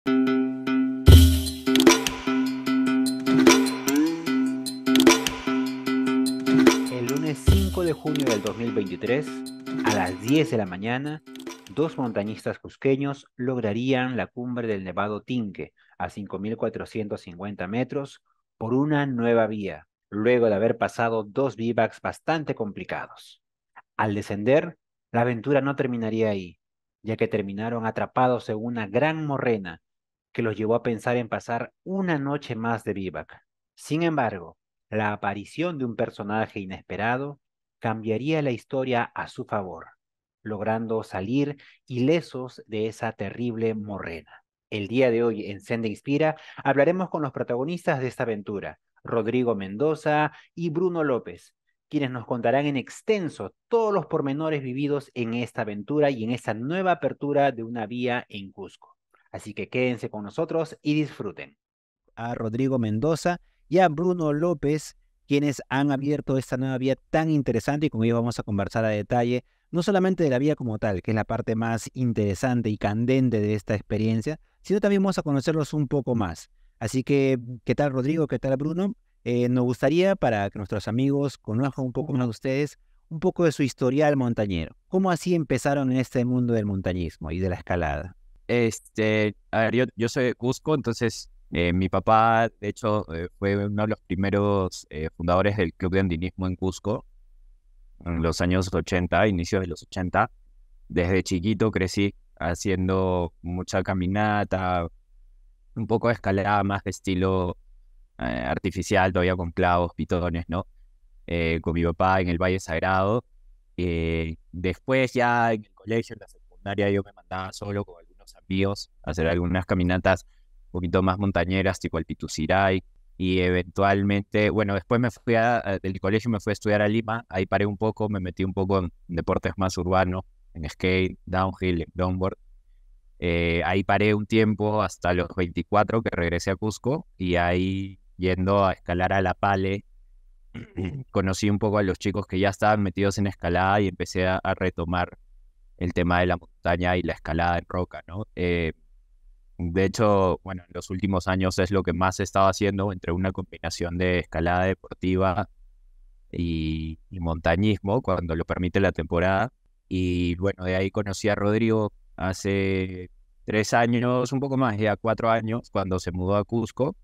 El lunes 5 de junio del 2023, a las 10 de la mañana, dos montañistas cusqueños lograrían la cumbre del Nevado Tinque a 5.450 metros por una nueva vía, luego de haber pasado dos vivacs bastante complicados. Al descender, la aventura no terminaría ahí, ya que terminaron atrapados en una gran morrena que los llevó a pensar en pasar una noche más de vivac. Sin embargo, la aparición de un personaje inesperado cambiaría la historia a su favor, logrando salir ilesos de esa terrible morrena. El día de hoy en Senda Inspira hablaremos con los protagonistas de esta aventura, Rodrigo Mendoza y Bruno López, quienes nos contarán en extenso todos los pormenores vividos en esta aventura y en esta nueva apertura de una vía en Cusco. Así que quédense con nosotros y disfruten. A Rodrigo Mendoza y a Bruno López, quienes han abierto esta nueva vía tan interesante y con ellos vamos a conversar a detalle, no solamente de la vía como tal, que es la parte más interesante y candente de esta experiencia, sino también vamos a conocerlos un poco más. Así que, ¿qué tal Rodrigo? ¿Qué tal Bruno? Nos gustaría, para que nuestros amigos conozcan un poco más de ustedes, un poco de su historial montañero. ¿Cómo así empezaron en este mundo del montañismo y de la escalada? A ver, yo soy de Cusco, entonces mi papá, de hecho, fue uno de los primeros fundadores del Club de Andinismo en Cusco en los años 80, inicios de los 80. Desde chiquito crecí haciendo mucha caminata, un poco de escalada más de estilo artificial, todavía con clavos, pitones, ¿no? Con mi papá en el Valle Sagrado. Después ya en el colegio, en la secundaria, yo me mandaba solo con algunos amigos a hacer algunas caminatas un poquito más montañeras, tipo el Pituciray. Y eventualmente, bueno, después del colegio me fui a estudiar a Lima, ahí paré un poco, me metí un poco en deportes más urbanos, en skate, downhill, en longboard. Ahí paré un tiempo hasta los 24 que regresé a Cusco y ahí yendo a escalar a La Pale conocí un poco a los chicos que ya estaban metidos en escalada y empecé a retomar el tema de la montaña y la escalada en roca, ¿no? De hecho, bueno, en los últimos años es lo que más he estado haciendo entre una combinación de escalada deportiva y montañismo, cuando lo permite la temporada. Y bueno, de ahí conocí a Rodrigo hace 3 años, un poco más, ya 4 años, cuando se mudó a Cusco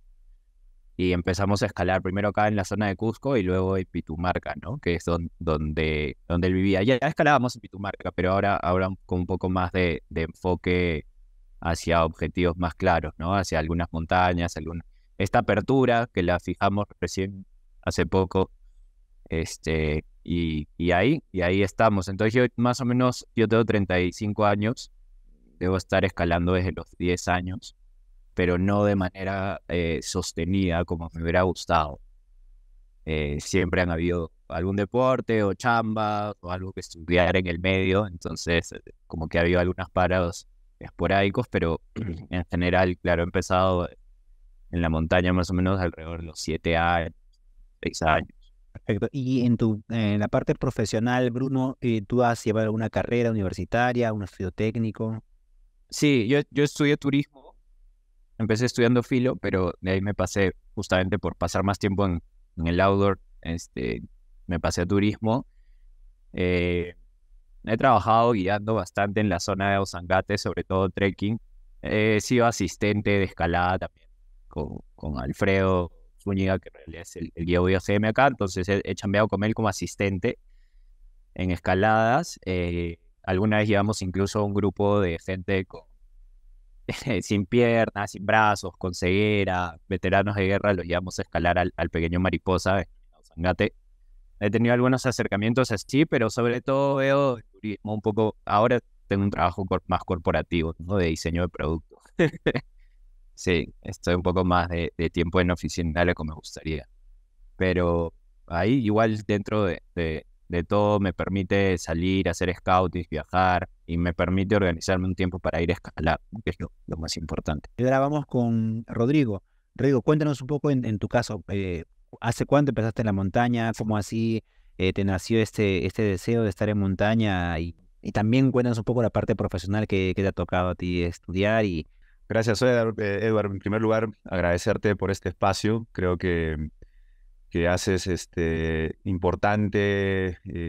y empezamos a escalar primero acá en la zona de Cusco y luego en Pitumarca, ¿no? Que es donde él vivía. Ya escalábamos en Pitumarca, pero ahora con un poco más de enfoque hacia objetivos más claros, ¿no? Hacia algunas montañas, esta apertura que la fijamos recién hace poco, y ahí estamos. Entonces yo más o menos, yo tengo 35 años, debo estar escalando desde los 10 años, pero no de manera sostenida como me hubiera gustado. Siempre han habido algún deporte o chamba o algo que estudiar en el medio, entonces como que ha habido algunos paros esporádicos, pero en general, claro, he empezado en la montaña más o menos alrededor de los 7 años, 6 años. Perfecto. Y en la parte profesional, Bruno, ¿tú has llevado alguna carrera universitaria, un estudio técnico? Sí, yo estudié turismo, empecé estudiando filo, pero de ahí me pasé justamente por pasar más tiempo en el outdoor, me pasé a turismo. Eh, He trabajado guiando bastante en la zona de Ozangate, sobre todo trekking. He sido asistente de escalada también con Alfredo Zúñiga, que en realidad es el guía UCM acá, entonces he chambeado con él como asistente en escaladas. Alguna vez llevamos incluso un grupo de gente sin piernas, sin brazos, con ceguera, veteranos de guerra, los llevamos a escalar al pequeño Mariposa en Ozangate. He tenido algunos acercamientos así, pero sobre todo veo el turismo un poco. Ahora tengo un trabajo más corporativo, ¿no? De diseño de productos. Sí, estoy un poco más de tiempo en oficina de lo que me gustaría. Pero ahí igual dentro de todo me permite salir, hacer scouting, viajar y me permite organizarme un tiempo para ir a escalar, que es lo más importante. Y ahora vamos con Rodrigo. Rodrigo, cuéntanos un poco en tu caso, ¿hace cuánto empezaste en la montaña? ¿Cómo así te nació este deseo de estar en montaña? Y también cuéntanos un poco la parte profesional que te ha tocado a ti estudiar y Gracias, Edward. En primer lugar, agradecerte por este espacio. Creo que haces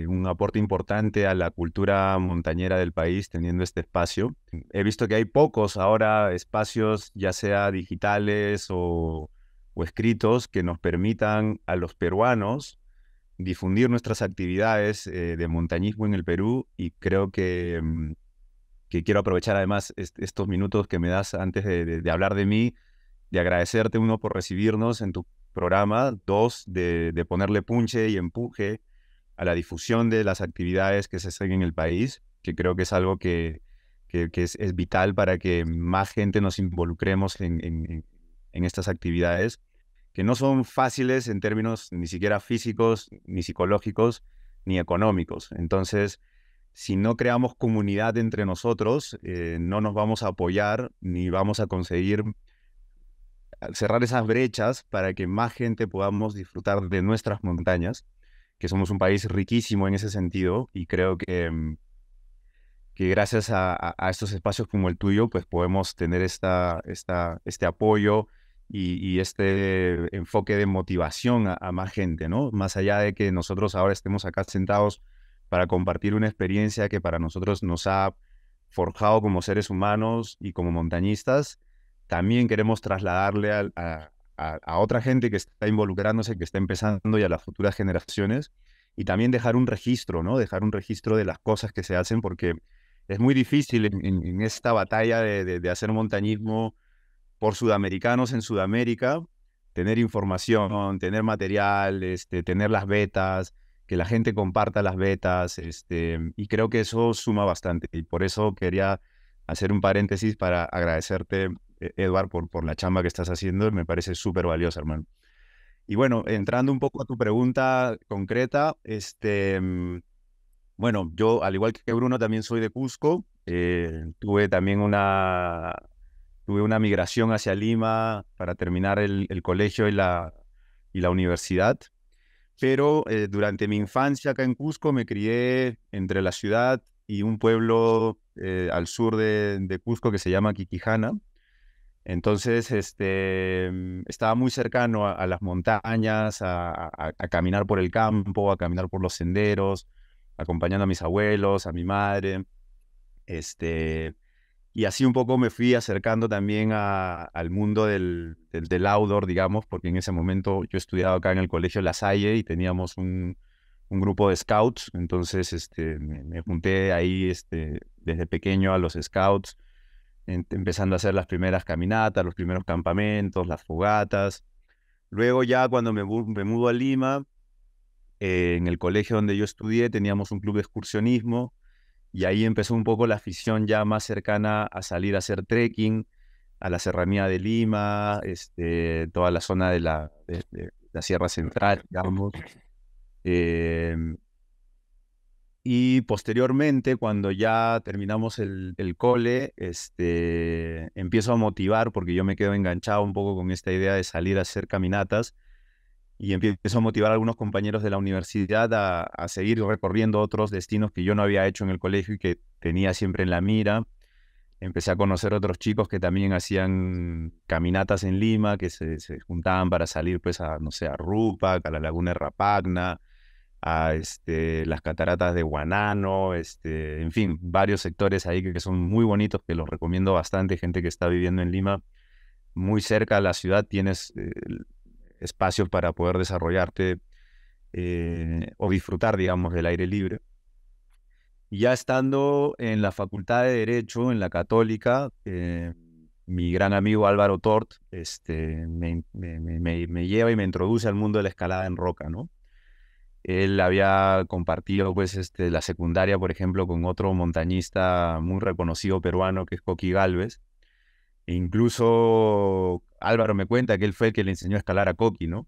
un aporte importante a la cultura montañera del país teniendo este espacio. He visto que hay pocos ahora espacios, ya sea digitales o escritos, que nos permitan a los peruanos difundir nuestras actividades de montañismo en el Perú, y creo que quiero aprovechar además estos minutos que me das antes de hablar de mí, de agradecerte, uno, por recibirnos en tu programa, dos, de ponerle punche y empuje a la difusión de las actividades que se hacen en el país, que creo que es algo que es vital para que más gente nos involucremos en estas actividades, que no son fáciles en términos ni siquiera físicos, ni psicológicos, ni económicos. Entonces, si no creamos comunidad entre nosotros, no nos vamos a apoyar ni vamos a conseguir cerrar esas brechas para que más gente podamos disfrutar de nuestras montañas, que somos un país riquísimo en ese sentido, y creo que gracias a estos espacios como el tuyo, pues podemos tener este apoyo y este enfoque de motivación a más gente, ¿no? Más allá de que nosotros ahora estemos acá sentados para compartir una experiencia que para nosotros nos ha forjado como seres humanos y como montañistas, también queremos trasladarle a otra gente que está involucrándose, que está empezando, y a las futuras generaciones, y también dejar un registro, ¿no? Dejar un registro de las cosas que se hacen, porque es muy difícil en esta batalla de hacer montañismo por sudamericanos en Sudamérica, tener información, tener material, tener las betas, que la gente comparta las betas, y creo que eso suma bastante. Y por eso quería hacer un paréntesis para agradecerte, Edward, por la chamba que estás haciendo. Me parece súper valiosa, hermano. Y bueno, entrando un poco a tu pregunta concreta, bueno, yo, al igual que Bruno, también soy de Cusco. Tuve también tuve una migración hacia Lima para terminar el colegio y la universidad. Pero durante mi infancia acá en Cusco me crié entre la ciudad y un pueblo al sur de Cusco que se llama Quiquijana. Entonces, estaba muy cercano a las montañas, a caminar por el campo, a caminar por los senderos, acompañando a mis abuelos, a mi madre. Este, y así un poco me fui acercando también al mundo del outdoor, digamos, porque en ese momento yo estudiaba acá en el Colegio La Salle y teníamos un grupo de scouts. Entonces, me junté ahí, desde pequeño a los scouts, empezando a hacer las primeras caminatas, los primeros campamentos, las fogatas. Luego ya cuando me mudo a Lima, en el colegio donde yo estudié teníamos un club de excursionismo, y ahí empezó un poco la afición ya más cercana a salir a hacer trekking a la serranía de Lima, toda la zona de la Sierra Central, digamos. Em, y posteriormente, cuando ya terminamos el cole, empiezo a motivar, porque yo me quedo enganchado un poco con esta idea de salir a hacer caminatas, y empiezo a motivar a algunos compañeros de la universidad a seguir recorriendo otros destinos que yo no había hecho en el colegio y que tenía siempre en la mira. Empecé a conocer otros chicos que también hacían caminatas en Lima, que se juntaban para salir, pues, a, no sé, a Rupac, a la Laguna de Rapagna, a las cataratas de Guanano, en fin, varios sectores ahí que son muy bonitos, que los recomiendo bastante. Gente que está viviendo en Lima, muy cerca a la ciudad, tienes espacios para poder desarrollarte o disfrutar, digamos, del aire libre. Y ya estando en la Facultad de Derecho, en la Católica, mi gran amigo Álvaro Tort, me lleva y me introduce al mundo de la escalada en roca, ¿no? Él había compartido, pues, la secundaria, por ejemplo, con otro montañista muy reconocido peruano, que es Coqui Gálvez. E incluso Álvaro me cuenta que él fue el que le enseñó a escalar a Coqui, ¿no?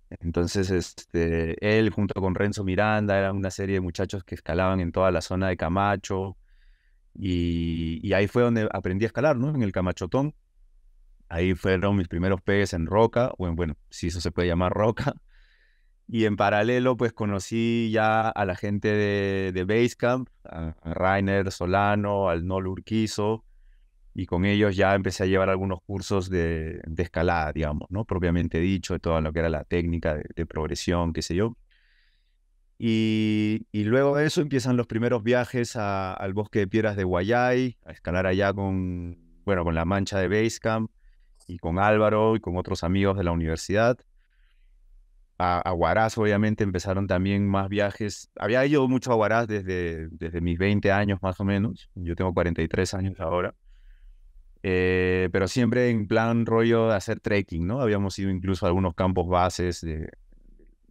Entonces, él junto con Renzo Miranda, eran una serie de muchachos que escalaban en toda la zona de Camacho, y ahí fue donde aprendí a escalar, ¿no? En el Camachotón. Ahí fueron mis primeros pegues en roca, o en, bueno, si eso se puede llamar roca. Y en paralelo, pues conocí ya a la gente de Basecamp, a Rainer Solano, al Nolo Urquizo, y con ellos ya empecé a llevar algunos cursos de escalada, digamos, ¿no? Propiamente dicho, de todo lo que era la técnica de progresión, qué sé yo. Y luego de eso empiezan los primeros viajes al bosque de piedras de Wayai, a escalar allá bueno, con la mancha de Basecamp y con Álvaro y con otros amigos de la universidad. A Huaraz, obviamente, empezaron también más viajes. Había ido mucho a Huaraz desde mis 20 años más o menos. Yo tengo 43 años ahora. Pero siempre en plan rollo de hacer trekking, ¿no? Habíamos ido incluso a algunos campos bases de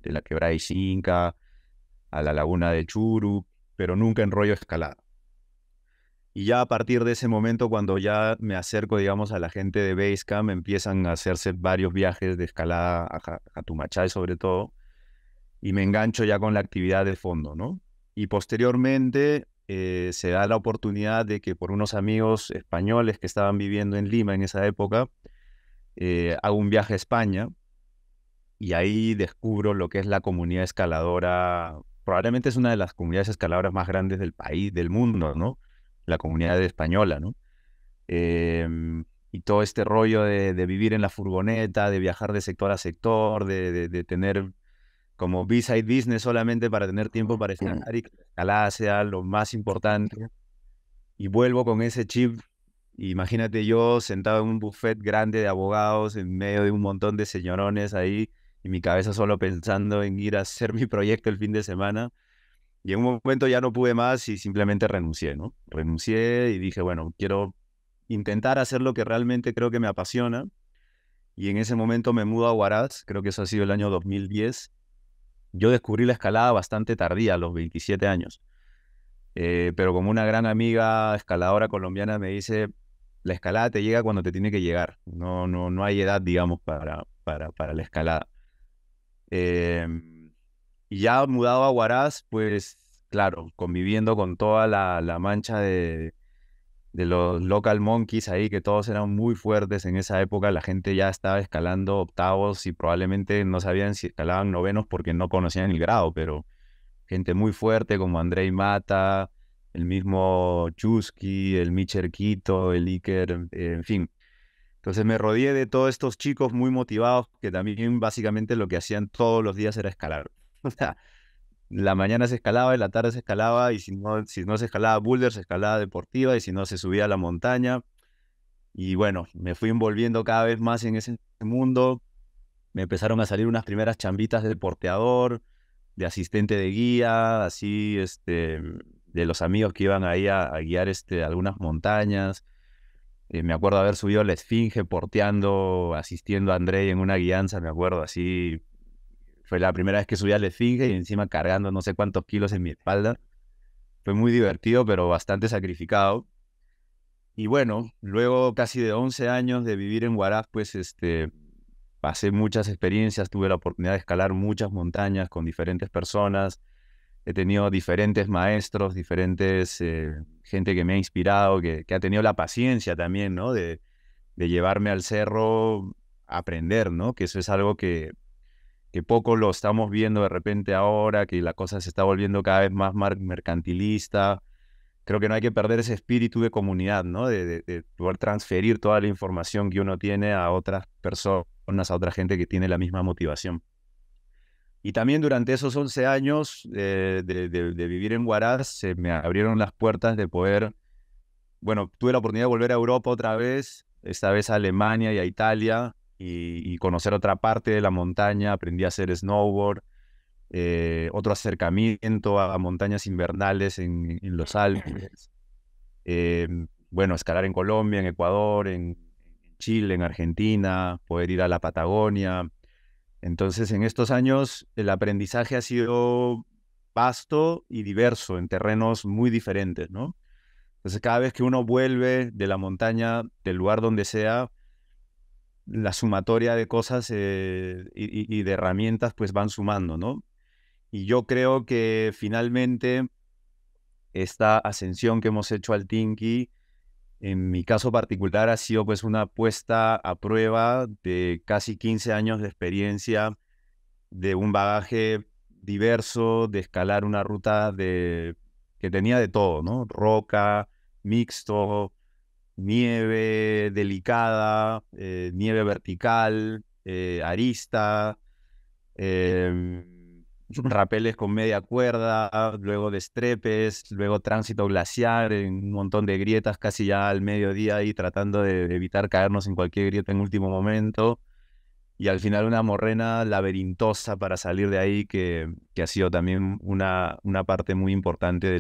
la Quebrada Ixinca, a la laguna de Churu, pero nunca en rollo escalada. Y ya a partir de ese momento, cuando ya me acerco, digamos, a la gente de Basecamp, empiezan a hacerse varios viajes de escalada a Jatumachay sobre todo, y me engancho ya con la actividad de fondo, ¿no? Y posteriormente se da la oportunidad de que por unos amigos españoles que estaban viviendo en Lima en esa época, hago un viaje a España y ahí descubro lo que es la comunidad escaladora. Probablemente es una de las comunidades escaladoras más grandes del país, del mundo, ¿no? La comunidad española, ¿no? Y todo este rollo de vivir en la furgoneta, de viajar de sector a sector, de tener como B-side business solamente para tener tiempo para escalar y que la escalada sea lo más importante. Y vuelvo con ese chip. Imagínate yo sentado en un buffet grande de abogados en medio de un montón de señorones ahí y mi cabeza solo pensando en ir a hacer mi proyecto el fin de semana. Y en un momento ya no pude más y simplemente renuncié, ¿no? Renuncié y dije, bueno, quiero intentar hacer lo que realmente creo que me apasiona. Y en ese momento me mudo a Huaraz, creo que eso ha sido el año 2010. Yo descubrí la escalada bastante tardía, a los 27 años. Pero como una gran amiga escaladora colombiana me dice, la escalada te llega cuando te tiene que llegar. No hay edad, digamos, para la escalada. Eh, y ya mudado a Huaraz, pues claro, conviviendo con toda la mancha de los local monkeys ahí, que todos eran muy fuertes en esa época, la gente ya estaba escalando octavos y probablemente no sabían si escalaban novenos porque no conocían el grado, pero gente muy fuerte como Andrei Mata, el mismo Chusky, el Micher Quito, el Iker, en fin. Entonces me rodeé de todos estos chicos muy motivados que también básicamente lo que hacían todos los días era escalar. O sea, la mañana se escalaba, en la tarde se escalaba y si no se escalaba boulder, se escalaba deportiva y si no se subía a la montaña. Y bueno, me fui envolviendo cada vez más en ese mundo. Me empezaron a salir unas primeras chambitas de porteador, de asistente de guía, así, de los amigos que iban ahí a guiar algunas montañas. Me acuerdo haber subido a la Esfinge porteando, asistiendo a Andrei en una guianza, me acuerdo, así. Fue la primera vez que subí a la Esfinge y encima cargando no sé cuántos kilos en mi espalda. Fue muy divertido, pero bastante sacrificado. Y bueno, luego casi de 11 años de vivir en Huaraz, pues pasé muchas experiencias, tuve la oportunidad de escalar muchas montañas con diferentes personas, he tenido diferentes maestros, diferentes gente que me ha inspirado, que ha tenido la paciencia también, ¿no? De llevarme al cerro a aprender, ¿no? Que eso es algo que poco lo estamos viendo de repente ahora, que la cosa se está volviendo cada vez más mercantilista. Creo que no hay que perder ese espíritu de comunidad, ¿no? De poder transferir toda la información que uno tiene a otras personas, a otra gente que tiene la misma motivación. Y también durante esos 11 años de vivir en Huaraz, se me abrieron las puertas de poder, bueno, tuve la oportunidad de volver a Europa otra vez, esta vez a Alemania y a Italia, y conocer otra parte de la montaña, aprendí a hacer snowboard, otro acercamiento a montañas invernales en los Alpes, eh, bueno, escalar en Colombia, en Ecuador, en Chile, en Argentina, poder ir a la Patagonia. Entonces, en estos años, el aprendizaje ha sido vasto y diverso en terrenos muy diferentes, ¿no? Entonces, cada vez que uno vuelve de la montaña, del lugar donde sea, la sumatoria de cosas y de herramientas pues van sumando, ¿no? Y yo creo que finalmente esta ascensión que hemos hecho al Tinky, en mi caso particular, ha sido pues una puesta a prueba de casi 15 años de experiencia, de un bagaje diverso, de escalar una ruta que tenía de todo, ¿no? Roca, mixto, nieve delicada, nieve vertical, arista, rapeles con media cuerda, luego destrepes, luego tránsito glaciar en un montón de grietas casi ya al mediodía ahí tratando de evitar caernos en cualquier grieta en último momento. Y al final una morrena laberintosa para salir de ahí que ha sido también una parte muy importante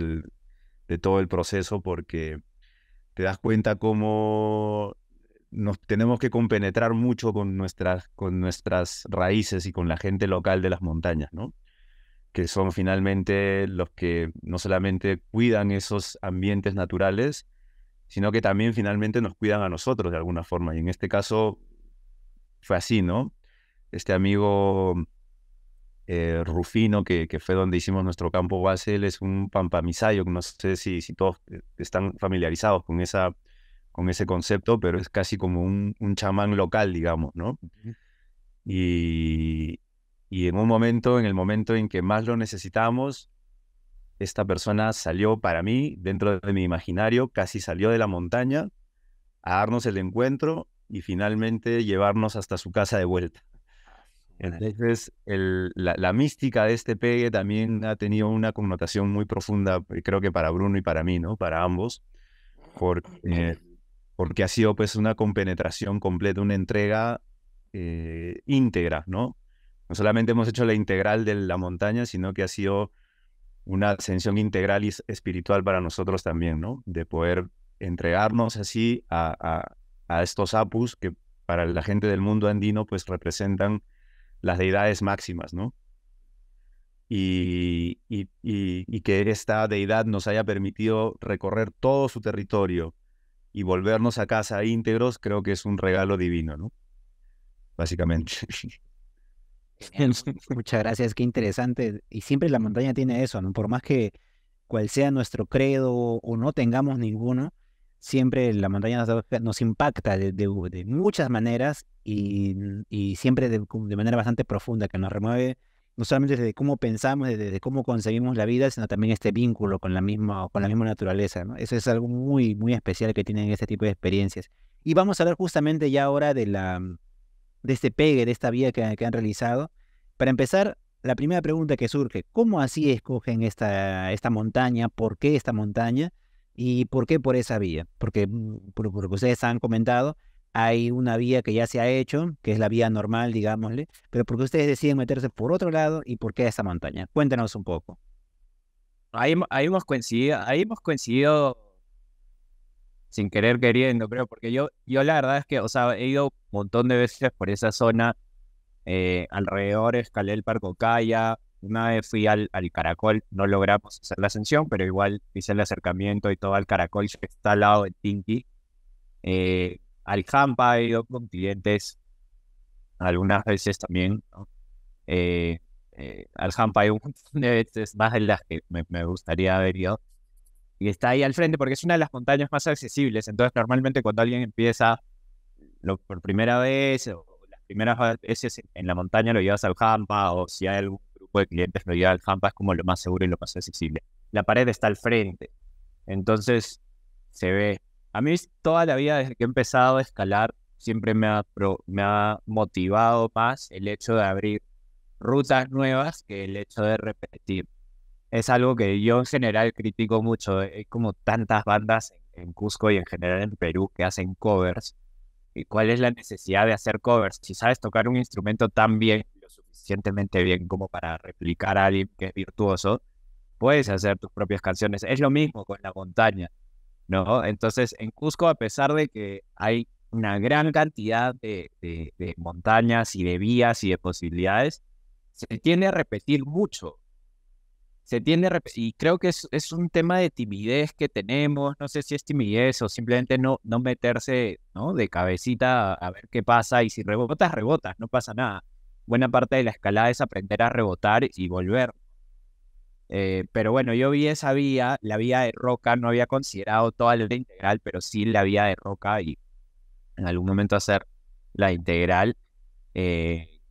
de todo el proceso, porque te das cuenta cómo nos tenemos que compenetrar mucho con nuestras raíces y con la gente local de las montañas, ¿no? Que son finalmente los que no solamente cuidan esos ambientes naturales, sino que también finalmente nos cuidan a nosotros de alguna forma. Y en este caso fue así, ¿no? Este amigo Rufino, que fue donde hicimos nuestro campo base, él es un pampamisayo, no sé si todos están familiarizados con ese concepto, pero es casi como un chamán local, digamos, ¿no? Y, y en el momento en que más lo necesitamos, esta persona salió para mí, dentro de mi imaginario, casi salió de la montaña a darnos el encuentro y finalmente llevarnos hasta su casa de vuelta. Entonces, la mística de este pegue también ha tenido una connotación muy profunda, creo que para Bruno y para mí, ¿no? Para ambos, porque ha sido pues una compenetración completa, una entrega íntegra, ¿no? No solamente hemos hecho la integral de la montaña, sino que ha sido una ascensión integral y espiritual para nosotros también, ¿no? De poder entregarnos así a estos apus que para la gente del mundo andino pues representan las deidades máximas, ¿no? Y que esta deidad nos haya permitido recorrer todo su territorio y volvernos a casa íntegros, creo que es un regalo divino, ¿no? Básicamente. Muchas gracias, qué interesante. Y siempre la montaña tiene eso, ¿no? Por más que cual sea nuestro credo o no tengamos ninguno, siempre la montaña nos impacta de muchas maneras y siempre de manera bastante profunda, que nos remueve no solamente desde cómo pensamos, desde cómo concebimos la vida, sino también este vínculo con la misma naturaleza, ¿no? Eso es algo muy, muy especial que tienen este tipo de experiencias. Y vamos a hablar justamente ya ahora de este pegue, de esta vía que han realizado. Para empezar, la primera pregunta que surge, ¿cómo así escogen esta montaña? ¿Por qué esta montaña? ¿Y por qué por esa vía? Porque, por lo que ustedes han comentado, hay una vía que ya se ha hecho, que es la vía normal, digámosle, pero ¿por qué ustedes deciden meterse por otro lado y por qué esta montaña? Cuéntanos un poco. Ahí hemos coincidido sin querer queriendo, creo, porque yo la verdad es que, o sea, he ido un montón de veces por esa zona, alrededor escalé el Parque Ocaya, una vez fui al Caracol, no logramos hacer la ascensión, pero igual hice el acercamiento y todo al Caracol que está al lado del Tinqui. Al Jampa he ido con clientes algunas veces también, ¿no? Al Jampa hay un montón de veces, más de las que me gustaría haber ido. Y está ahí al frente porque es una de las montañas más accesibles. Entonces, normalmente cuando alguien empieza por primera vez o las primeras veces en la montaña lo llevas al Jampa, o si hay algún grupo de clientes lo lleva al Jampa, es como lo más seguro y lo más accesible. La pared está al frente, entonces se ve. A mí toda la vida desde que he empezado a escalar siempre me ha motivado más el hecho de abrir rutas nuevas que el hecho de repetir. Es algo que yo en general critico mucho. Hay como tantas bandas en Cusco y en general en Perú que hacen covers. ¿Y cuál es la necesidad de hacer covers? Si sabes tocar un instrumento tan bien, lo suficientemente bien como para replicar a alguien que es virtuoso, puedes hacer tus propias canciones. Es lo mismo con la montaña, ¿no? Entonces, en Cusco, a pesar de que hay una gran cantidad de montañas y de vías y de posibilidades, se tiende a repetir mucho. Y creo que es un tema de timidez que tenemos, no sé si es timidez o simplemente no meterse, ¿no? De cabecita a ver qué pasa, y si rebotas, rebotas, no pasa nada. Buena parte de la escalada es aprender a rebotar y volver. Pero bueno, yo vi esa vía, la vía de roca, no había considerado toda la integral, pero sí la vía de roca, y en algún momento hacer la integral.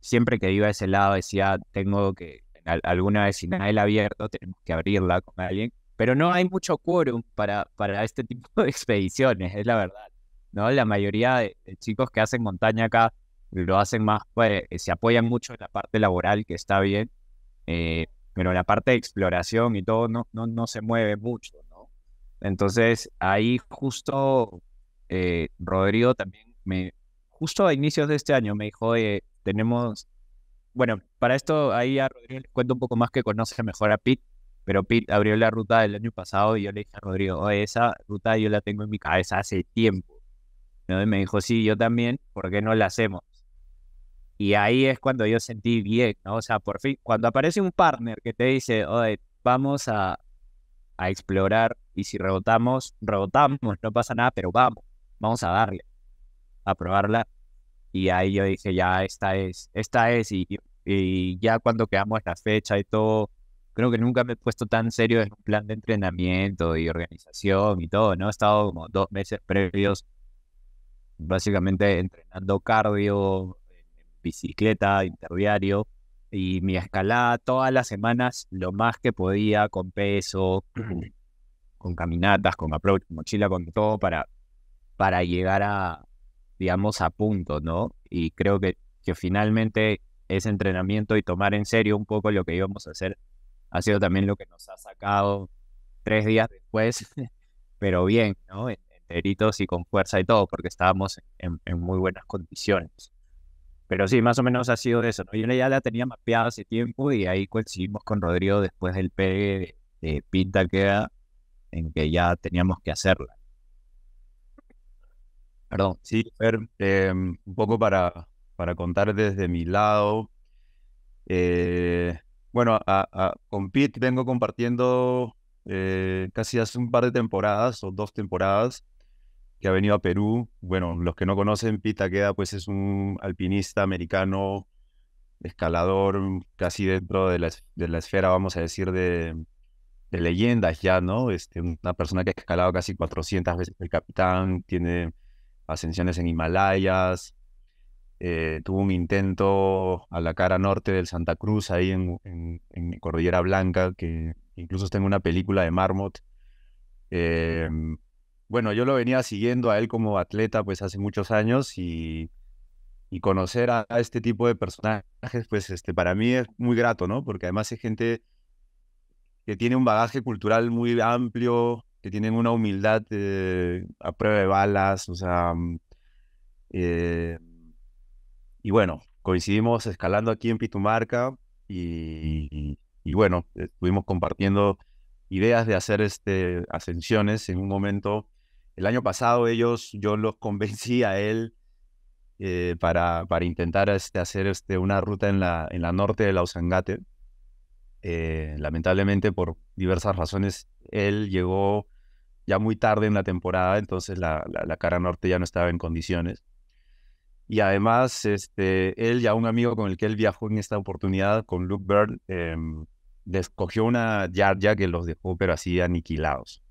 Siempre que iba a ese lado decía, tengo que, alguna vez si nadie la ha abierto, tenemos que abrirla con alguien, pero no hay mucho quórum para este tipo de expediciones, es la verdad. ¿no? La mayoría de chicos que hacen montaña acá lo hacen más, pues, se apoyan mucho en la parte laboral, que está bien, pero la parte de exploración y todo no se mueve mucho, ¿no? Entonces, ahí justo Rodrigo también justo a inicios de este año me dijo, tenemos, bueno, para esto ahí a Rodrigo le cuento un poco más, que conoce mejor a Pete, pero Pete abrió la ruta del año pasado y yo le dije a Rodrigo, oye, esa ruta yo la tengo en mi cabeza hace tiempo, ¿no? Y me dijo, sí, yo también, ¿por qué no la hacemos? Y ahí es cuando yo sentí bien, ¿no? O sea, por fin, cuando aparece un partner que te dice, oye, vamos a explorar, y si rebotamos, rebotamos, no pasa nada, pero vamos a darle, a probarla. Y ahí yo dije, ya, esta es, y ya cuando quedamos la fecha y todo, creo que nunca me he puesto tan serio en un plan de entrenamiento y organización y todo, ¿no? He estado como 2 meses previos, básicamente entrenando cardio, en bicicleta, interdiario, y mi escalada todas las semanas, lo más que podía, con peso, con caminatas, con approach, mochila, con todo, para llegar a, digamos, a punto, ¿no? Y creo que finalmente ese entrenamiento y tomar en serio un poco lo que íbamos a hacer ha sido también lo que nos ha sacado 3 días después, pero bien, ¿no? Enteritos y con fuerza y todo, porque estábamos en muy buenas condiciones. Pero sí, más o menos ha sido eso, ¿no? Yo ya la tenía mapeada hace tiempo y ahí coincidimos con Rodrigo después del pegue de Pinta Queda, en que ya teníamos que hacerla. Perdón. Sí, Fer, un poco para contar desde mi lado. Bueno, con Pete vengo compartiendo casi hace un par de temporadas o 2 temporadas que ha venido a Perú. Bueno, los que no conocen, Pete Takeda, pues es un alpinista americano, escalador casi dentro de la esfera, vamos a decir, de leyendas ya, ¿no? Una persona que ha escalado casi 400 veces el Capitán, tiene ascensiones en Himalayas, tuvo un intento a la cara norte del Santa Cruz, ahí en Cordillera Blanca, que incluso está en una película de Marmot. Eh, bueno, yo lo venía siguiendo a él como atleta pues hace muchos años, y conocer a este tipo de personajes, pues para mí es muy grato, ¿no? Porque además es gente que tiene un bagaje cultural muy amplio, que tienen una humildad a prueba de balas, o sea, eh, y bueno, coincidimos escalando aquí en Pitumarca y bueno, estuvimos compartiendo ideas de hacer ascensiones en un momento. El año pasado yo los convencí a él para intentar hacer una ruta en la norte de Lausangate. Lamentablemente, por diversas razones, él llegó ya muy tarde en la temporada, entonces la cara norte ya no estaba en condiciones. Y además, él y a un amigo con el que él viajó en esta oportunidad, con Luke Bird, les cogió una yardia que los dejó, pero así aniquilados.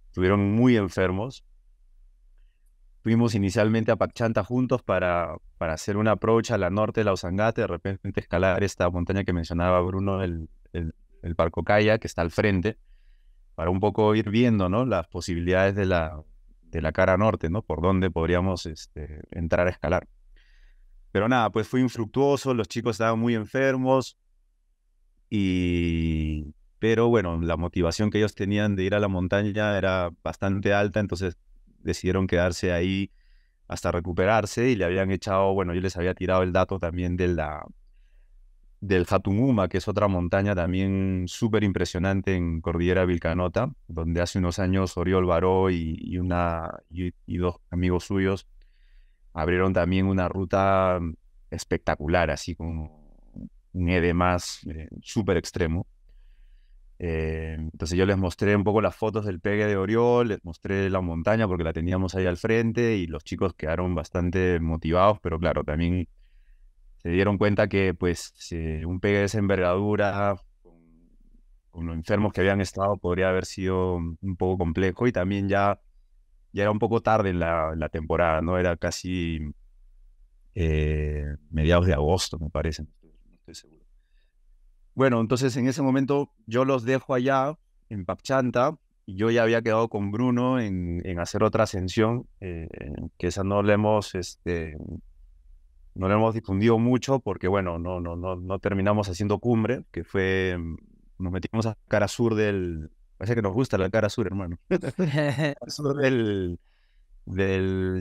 Estuvieron muy enfermos. Fuimos inicialmente a Pachanta juntos para hacer un approach a la norte de la Usangate, de repente escalar esta montaña que mencionaba Bruno, el Parcocaya, que está al frente, para un poco ir viendo, ¿no? Las posibilidades de la cara norte, ¿no? Por dónde podríamos entrar a escalar. Pero nada, pues fue infructuoso, los chicos estaban muy enfermos, pero bueno, la motivación que ellos tenían de ir a la montaña era bastante alta, entonces decidieron quedarse ahí hasta recuperarse, y le habían echado, bueno, yo les había tirado el dato también del Hatunguma, que es otra montaña también súper impresionante en Cordillera Vilcanota, donde hace unos años Oriol Baró y dos amigos suyos abrieron también una ruta espectacular, así con un más súper extremo. Entonces yo les mostré un poco las fotos del pegue de Oriol, les mostré la montaña porque la teníamos ahí al frente, y los chicos quedaron bastante motivados, pero claro, también se dieron cuenta que pues un pegue de esa envergadura, con los enfermos que habían estado, podría haber sido un poco complejo, y también ya era un poco tarde en la temporada, ¿no? Era casi mediados de agosto, me parece, no estoy seguro. Bueno, entonces en ese momento yo los dejo allá en Papchanta, y yo ya había quedado con Bruno en hacer otra ascensión, que esa no la hemos difundido mucho porque, bueno, no terminamos haciendo cumbre, que fue, nos metimos a cara sur parece que nos gusta la cara sur, hermano, al sur del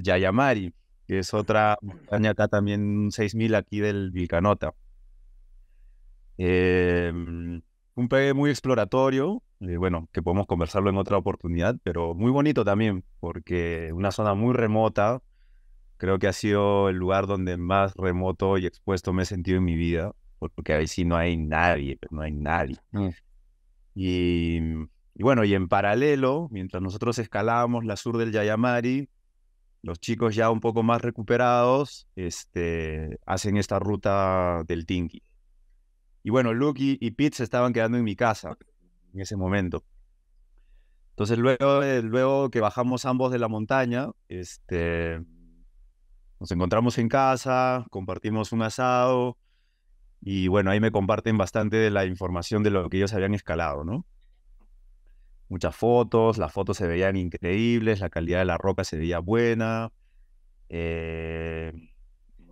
Yayamari, que es otra montaña acá también, 6.000 aquí del Vilcanota. Un pegue muy exploratorio, bueno, que podemos conversarlo en otra oportunidad, pero muy bonito también, porque una zona muy remota, creo que ha sido el lugar donde más remoto y expuesto me he sentido en mi vida, porque ahí sí no hay nadie, no hay nadie. Y, y bueno, y en paralelo, mientras nosotros escalábamos la sur del Yayamari, los chicos ya un poco más recuperados, hacen esta ruta del Tinki. Y bueno, Luke y Pete se estaban quedando en mi casa en ese momento. Entonces luego que bajamos ambos de la montaña, nos encontramos en casa, compartimos un asado y bueno, ahí me comparten bastante de la información de lo que ellos habían escalado, ¿no? Muchas fotos, las fotos se veían increíbles, la calidad de la roca se veía buena.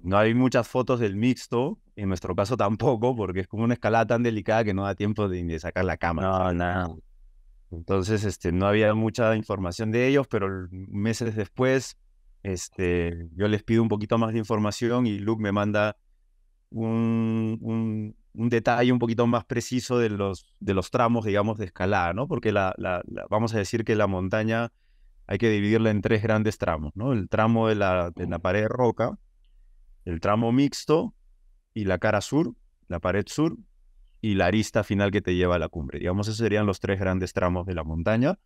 No hay muchas fotos del mixto, en nuestro caso tampoco, porque es como una escalada tan delicada que no da tiempo de sacar la cámara. No. Entonces, no había mucha información de ellos, pero meses después, yo les pido un poquito más de información y Luke me manda un detalle un poquito más preciso de los tramos, digamos, de escalada, ¿no? Porque vamos a decir que la montaña hay que dividirla en tres grandes tramos, ¿no? El tramo de la pared de roca, el tramo mixto y la cara sur, la pared sur, y la arista final que te lleva a la cumbre. Digamos, esos serían los tres grandes tramos de la montaña,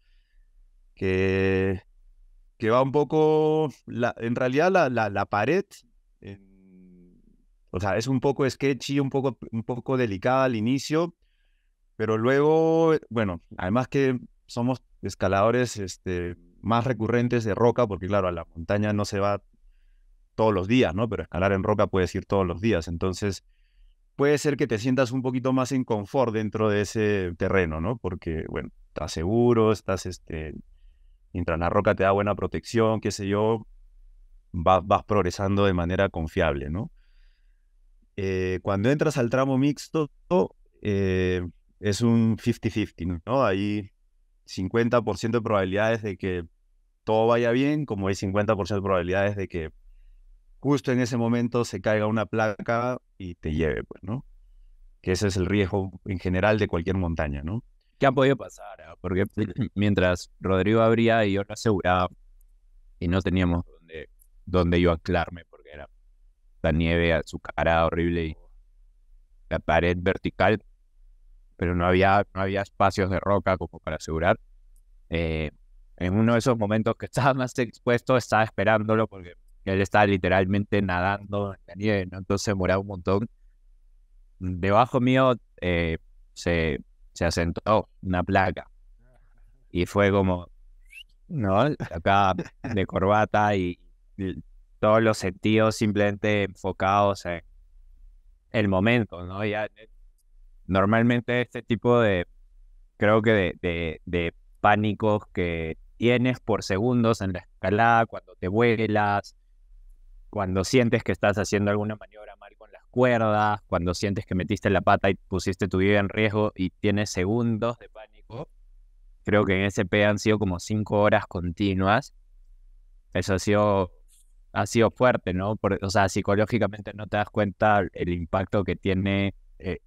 que va un poco, en realidad la pared, o sea, es un poco sketchy, un poco delicada al inicio, pero luego, bueno, además que somos escaladores más recurrentes de roca, porque claro, a la montaña no se va todos los días, ¿no? Pero escalar en roca puedes ir todos los días, entonces puede ser que te sientas un poquito más en confort dentro de ese terreno, ¿no? Porque, bueno, estás seguro, mientras la roca te da buena protección, qué sé yo, vas progresando de manera confiable, ¿no? Cuando entras al tramo mixto, es un 50-50, ¿no? Hay 50% de probabilidades de que todo vaya bien, como hay 50% de probabilidades de que justo en ese momento se caiga una placa y te lleve, pues, ¿no? Que ese es el riesgo en general de cualquier montaña, ¿no? ¿Qué ha podido pasar? Porque mientras Rodrigo abría y yo no aseguraba y no teníamos dónde yo anclarme porque era la nieve azucarada horrible y la pared vertical, pero no había espacios de roca como para asegurar. Eh, en uno de esos momentos que estaba más expuesto, estaba esperándolo porque él estaba literalmente nadando en la nieve, ¿no? Entonces demoraba un montón. Debajo mío se asentó una placa y fue como, ¿no? Acá de corbata y todos los sentidos simplemente enfocados en el momento, ¿no? Ya, normalmente este tipo creo que de pánicos que tienes por segundos en la escalada, cuando te vuelas, cuando sientes que estás haciendo alguna maniobra mal con las cuerdas, cuando sientes que metiste la pata y pusiste tu vida en riesgo y tienes segundos de pánico. Creo que en SP han sido como 5 horas continuas. Eso ha sido fuerte, ¿no? O sea, psicológicamente no te das cuenta el impacto que tiene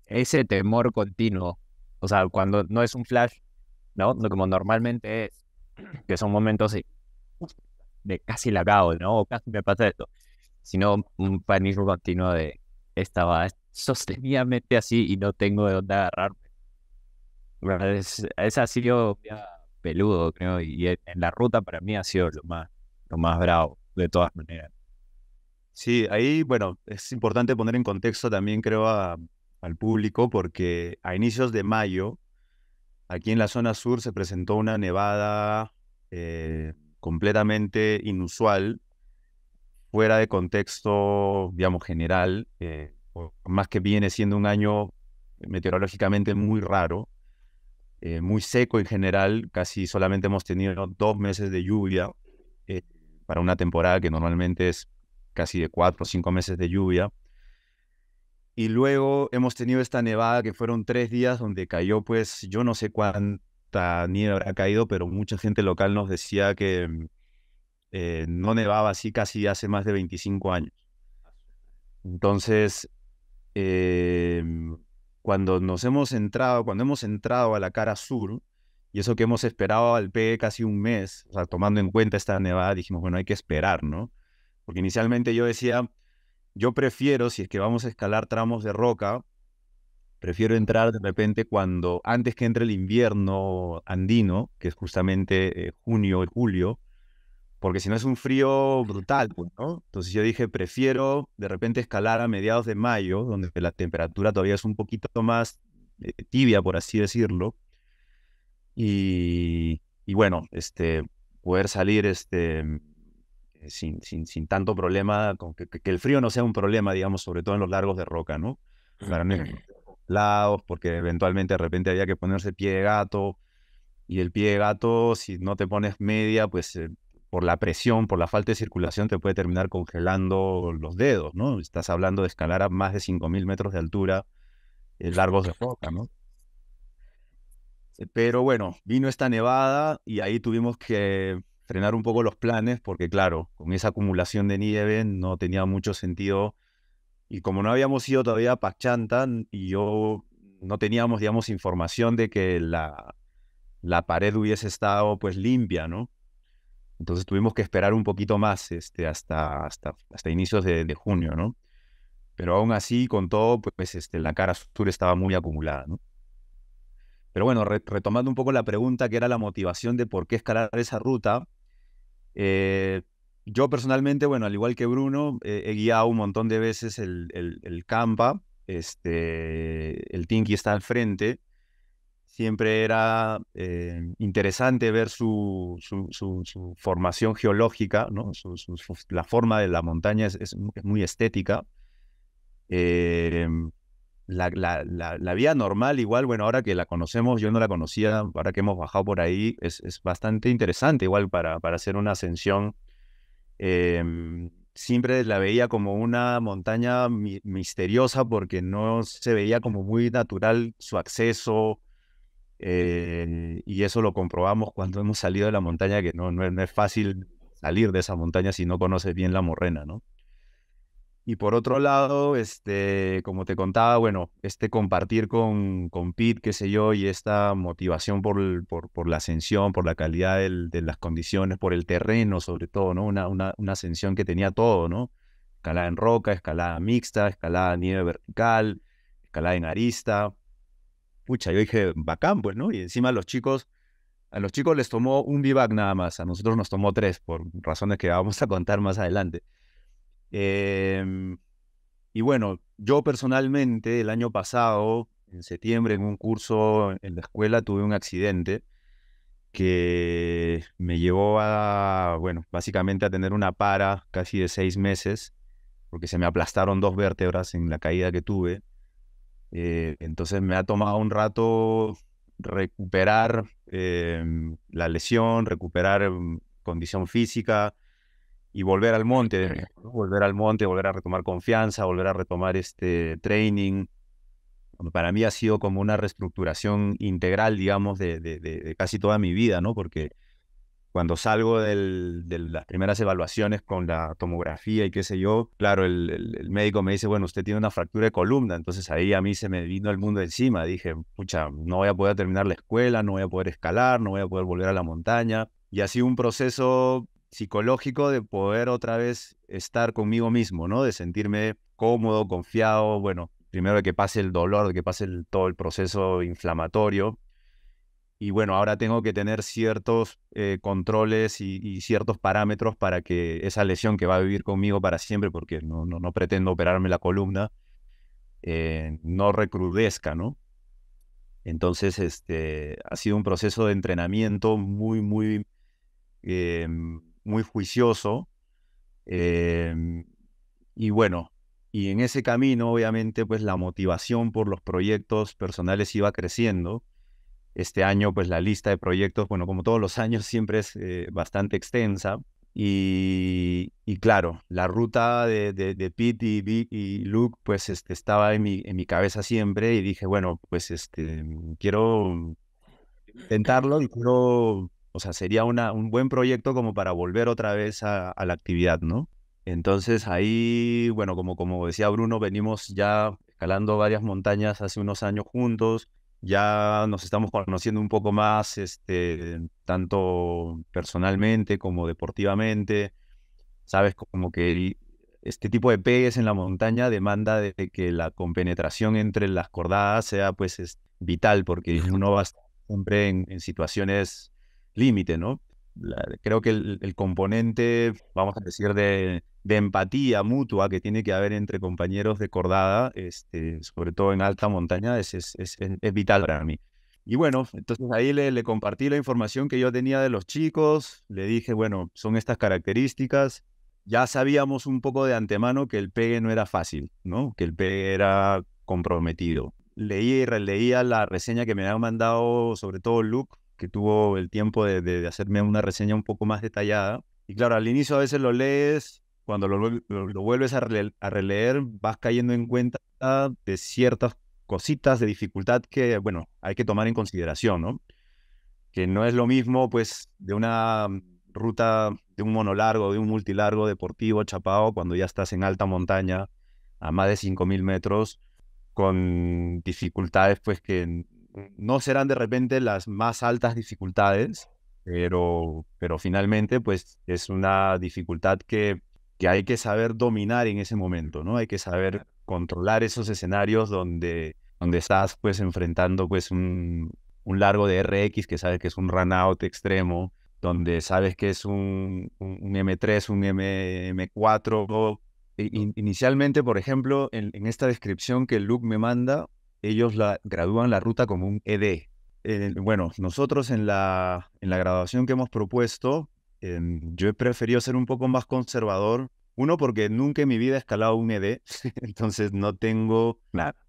ese temor continuo. O sea, cuando no es un flash, ¿no? Como normalmente es, que son momentos de casi la cago, ¿no? O casi me pasa esto. Sino un pánico continuo de estaba sostenidamente así y no tengo de dónde agarrarme. Bueno, ese ha sido ya peludo, creo, y en la ruta para mí ha sido lo más bravo, de todas maneras. Sí, ahí, bueno, es importante poner en contexto también, creo, al público, porque a inicios de mayo, aquí en la zona sur se presentó una nevada completamente inusual, fuera de contexto, digamos, general, por más que viene siendo un año meteorológicamente muy raro. muy seco en general, casi solamente hemos tenido 2 meses de lluvia eh, para una temporada que normalmente es casi de 4 o 5 meses de lluvia. Y luego hemos tenido esta nevada que fueron 3 días donde cayó, pues yo no sé cuánta nieve habrá caído, pero mucha gente local nos decía que no nevaba así casi hace más de 25 años. Entonces, eh, cuando hemos entrado a la cara sur, y eso que hemos esperado al pegue casi un mes, o sea, tomando en cuenta esta nevada, dijimos, bueno, hay que esperar, ¿no? Porque inicialmente yo decía, yo prefiero, si es que vamos a escalar tramos de roca, prefiero entrar de repente antes que entre el invierno andino, que es justamente junio y julio, porque si no es un frío brutal, pues, ¿no? Entonces yo dije, prefiero de repente escalar a mediados de mayo, donde la temperatura todavía es un poquito más tibia, por así decirlo, y bueno, poder salir sin tanto problema, que el frío no sea un problema, digamos, sobre todo en los largos de roca, ¿no? Para no ir lados, porque eventualmente de repente había que ponerse pie de gato, y el pie de gato, si no te pones media, pues por la presión, por la falta de circulación, te puede terminar congelando los dedos, ¿no? Estás hablando de escalar a más de 5.000 metros de altura, largos de roca, ¿no? Pero bueno, vino esta nevada y ahí tuvimos que frenar un poco los planes porque claro, con esa acumulación de nieve no tenía mucho sentido y como no habíamos ido todavía a Pachanta y yo no teníamos, digamos, información de que la pared hubiese estado pues limpia, ¿no? Entonces tuvimos que esperar un poquito más hasta inicios de junio, ¿no? Pero aún así, con todo, pues la cara sur estaba muy acumulada, ¿no? Pero bueno, retomando un poco la pregunta, que era la motivación de por qué escalar esa ruta, eh, yo personalmente, bueno, al igual que Bruno, he guiado un montón de veces el Campa, el Tinky está al frente. Siempre era interesante ver su formación geológica, ¿no? La forma de la montaña es muy estética. Eh, la vía normal, igual, bueno, ahora que la conocemos, yo no la conocía, ahora que hemos bajado por ahí, es bastante interesante, igual para hacer una ascensión. Siempre la veía como una montaña misteriosa porque no se veía como muy natural su acceso, y eso lo comprobamos cuando hemos salido de la montaña, que no es fácil salir de esa montaña si no conoces bien la morrena, ¿no? Y por otro lado, como te contaba, bueno, compartir con Pete, qué sé yo, y esta motivación por la ascensión, por la calidad de las condiciones, por el terreno sobre todo, ¿no? Una ascensión que tenía todo, ¿no? Escalada en roca, escalada mixta, escalada a nieve vertical, escalada en arista. Pucha, yo dije, bacán, pues, ¿no? Y encima a los chicos les tomó un vivac nada más, a nosotros nos tomó 3, por razones que vamos a contar más adelante. Em, y bueno, yo personalmente el año pasado, en septiembre, en un curso en la escuela, tuve un accidente que me llevó bueno, básicamente a tener una para casi de 6 meses, porque se me aplastaron 2 vértebras en la caída que tuve. Entonces me ha tomado un rato recuperar la lesión, recuperar condición física y volver al monte, ¿no? Volver al monte, volver a retomar confianza, volver a retomar este training. Bueno, para mí ha sido como una reestructuración integral, digamos, de casi toda mi vida, ¿no? Porque cuando salgo de las primeras evaluaciones con la tomografía y qué sé yo, claro, el médico me dice, bueno, usted tiene una fractura de columna, entonces ahí a mí se me vino el mundo encima. Dije, pucha, no voy a poder terminar la escuela, no voy a poder escalar, no voy a poder volver a la montaña. Y ha sido un proceso psicológico de poder otra vez estar conmigo mismo, ¿no? De sentirme cómodo, confiado, bueno, primero de que pase el dolor, de que pase todo el proceso inflamatorio. Y bueno, ahora tengo que tener ciertos controles y ciertos parámetros para que esa lesión que va a vivir conmigo para siempre, porque no pretendo operarme la columna, no recrudezca, ¿no? Entonces, ha sido un proceso de entrenamiento eh, muy juicioso. eh, y bueno, y en ese camino, obviamente, pues la motivación por los proyectos personales iba creciendo. Este año, pues la lista de proyectos, bueno, como todos los años, siempre es bastante extensa. Y claro, la ruta de Pete y Luke, pues estaba en mi cabeza siempre y dije, bueno, pues quiero intentarlo y quiero, o sea, sería un buen proyecto como para volver otra vez a la actividad, ¿no? Entonces ahí, bueno, como decía Bruno, venimos ya escalando varias montañas hace unos años juntos, ya nos estamos conociendo un poco más, tanto personalmente como deportivamente, sabes, como que este tipo de pegues en la montaña demanda de que la compenetración entre las cordadas sea pues vital, porque uno va a estar siempre en situaciones límite, ¿no? Creo que el componente, vamos a decir, de empatía mutua que tiene que haber entre compañeros de cordada, sobre todo en alta montaña, es vital para mí. Y bueno, entonces ahí le compartí la información que yo tenía de los chicos, le dije, bueno, son estas características. Ya sabíamos un poco de antemano que el pegue no era fácil, ¿no? Que el pegue era comprometido. Leí y releía la reseña que me habían mandado, sobre todo Luke, que tuvo el tiempo de hacerme una reseña un poco más detallada. Y claro, al inicio a veces lo lees, cuando lo vuelves a releer, vas cayendo en cuenta de ciertas cositas de dificultad que, bueno, hay que tomar en consideración, ¿no? Que no es lo mismo, pues, de una ruta, de un monolargo, de un multilargo deportivo chapado, cuando ya estás en alta montaña, a más de 5.000 metros, con dificultades, pues, que no serán de repente las más altas dificultades, pero finalmente, pues, es una dificultad que hay que saber dominar en ese momento, ¿no? Hay que saber controlar esos escenarios donde estás, pues, enfrentando, pues, un largo de RX, que sabes que es un run out extremo, donde sabes que es un M3, un M4. Inicialmente, por ejemplo, en esta descripción que Luke me manda, ellos gradúan la ruta como un ED. Bueno, nosotros en la graduación que hemos propuesto, yo he preferido ser un poco más conservador. Uno, porque nunca en mi vida he escalado un ED, entonces no tengo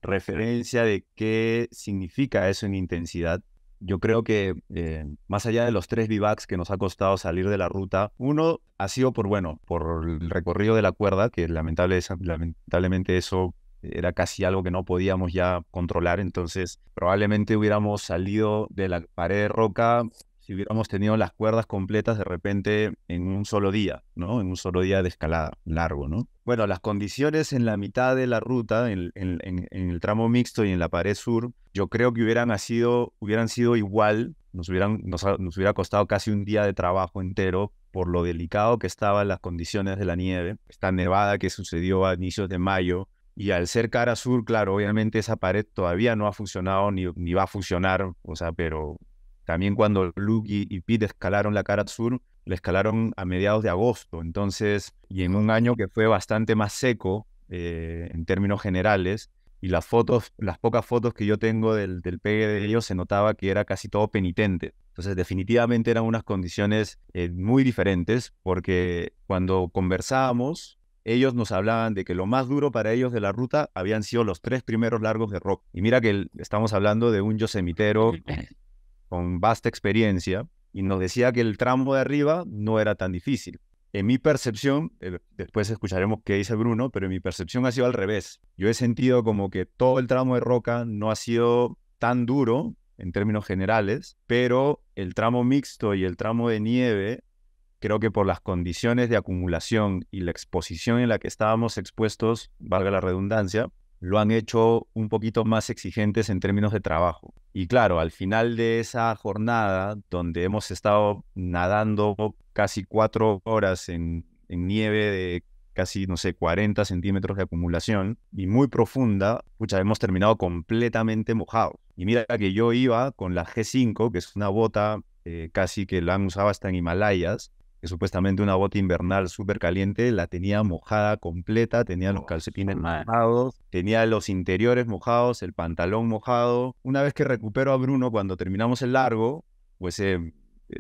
referencia de qué significa eso en intensidad. Yo creo que más allá de los 3 VBACs que nos ha costado salir de la ruta, uno ha sido por el recorrido de la cuerda, que lamentablemente eso era casi algo que no podíamos ya controlar, entonces probablemente hubiéramos salido de la pared de roca si hubiéramos tenido las cuerdas completas de repente en un solo día, ¿no? En un solo día de escalada largo, ¿no? Bueno, las condiciones en la mitad de la ruta, en el tramo mixto y en la pared sur, yo creo que hubieran sido igual, nos hubiera costado casi un día de trabajo entero por lo delicado que estaban las condiciones de la nieve, esta nevada que sucedió a inicios de mayo, y al ser cara sur, claro, obviamente esa pared todavía no ha funcionado ni va a funcionar, o sea, pero también cuando Luke y Pete escalaron la cara sur, la escalaron a mediados de agosto, entonces, y en un año que fue bastante más seco en términos generales, y las pocas fotos que yo tengo del pegue de ellos, se notaba que era casi todo penitente. Entonces, definitivamente eran unas condiciones muy diferentes, porque cuando conversábamos, ellos nos hablaban de que lo más duro para ellos de la ruta habían sido los 3 primeros largos de rock. Y mira que estamos hablando de un yosemitero con vasta experiencia, y nos decía que el tramo de arriba no era tan difícil. En mi percepción, después escucharemos qué dice Bruno, pero en mi percepción ha sido al revés. Yo he sentido como que todo el tramo de roca no ha sido tan duro en términos generales, pero el tramo mixto y el tramo de nieve, creo que por las condiciones de acumulación y la exposición en la que estábamos expuestos, valga la redundancia, lo han hecho un poquito más exigentes en términos de trabajo. Y claro, al final de esa jornada, donde hemos estado nadando casi 4 horas en nieve de casi, no sé, 40 centímetros de acumulación y muy profunda, pucha, hemos terminado completamente mojados. Y mira que yo iba con la G5, que es una bota casi que la han usado hasta en Himalayas, que supuestamente una bota invernal súper caliente, la tenía mojada completa, tenía los calcetines mojados, tenía los interiores mojados, el pantalón mojado. Una vez que recupero a Bruno, cuando terminamos el largo, pues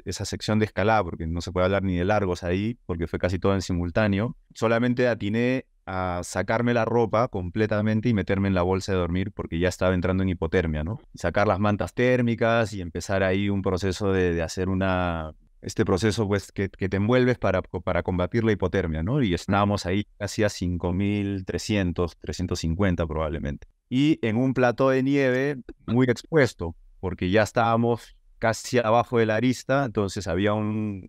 esa sección de escalada, porque no se puede hablar ni de largos ahí, porque fue casi todo en simultáneo, solamente atiné a sacarme la ropa completamente y meterme en la bolsa de dormir porque ya estaba entrando en hipotermia, ¿no? Sacar las mantas térmicas y empezar ahí un proceso de hacer este proceso pues que te envuelves para combatir la hipotermia, ¿no? Y estábamos ahí casi a 5.300, 350 probablemente. Y en un plató de nieve muy expuesto, porque ya estábamos casi abajo de la arista, entonces era un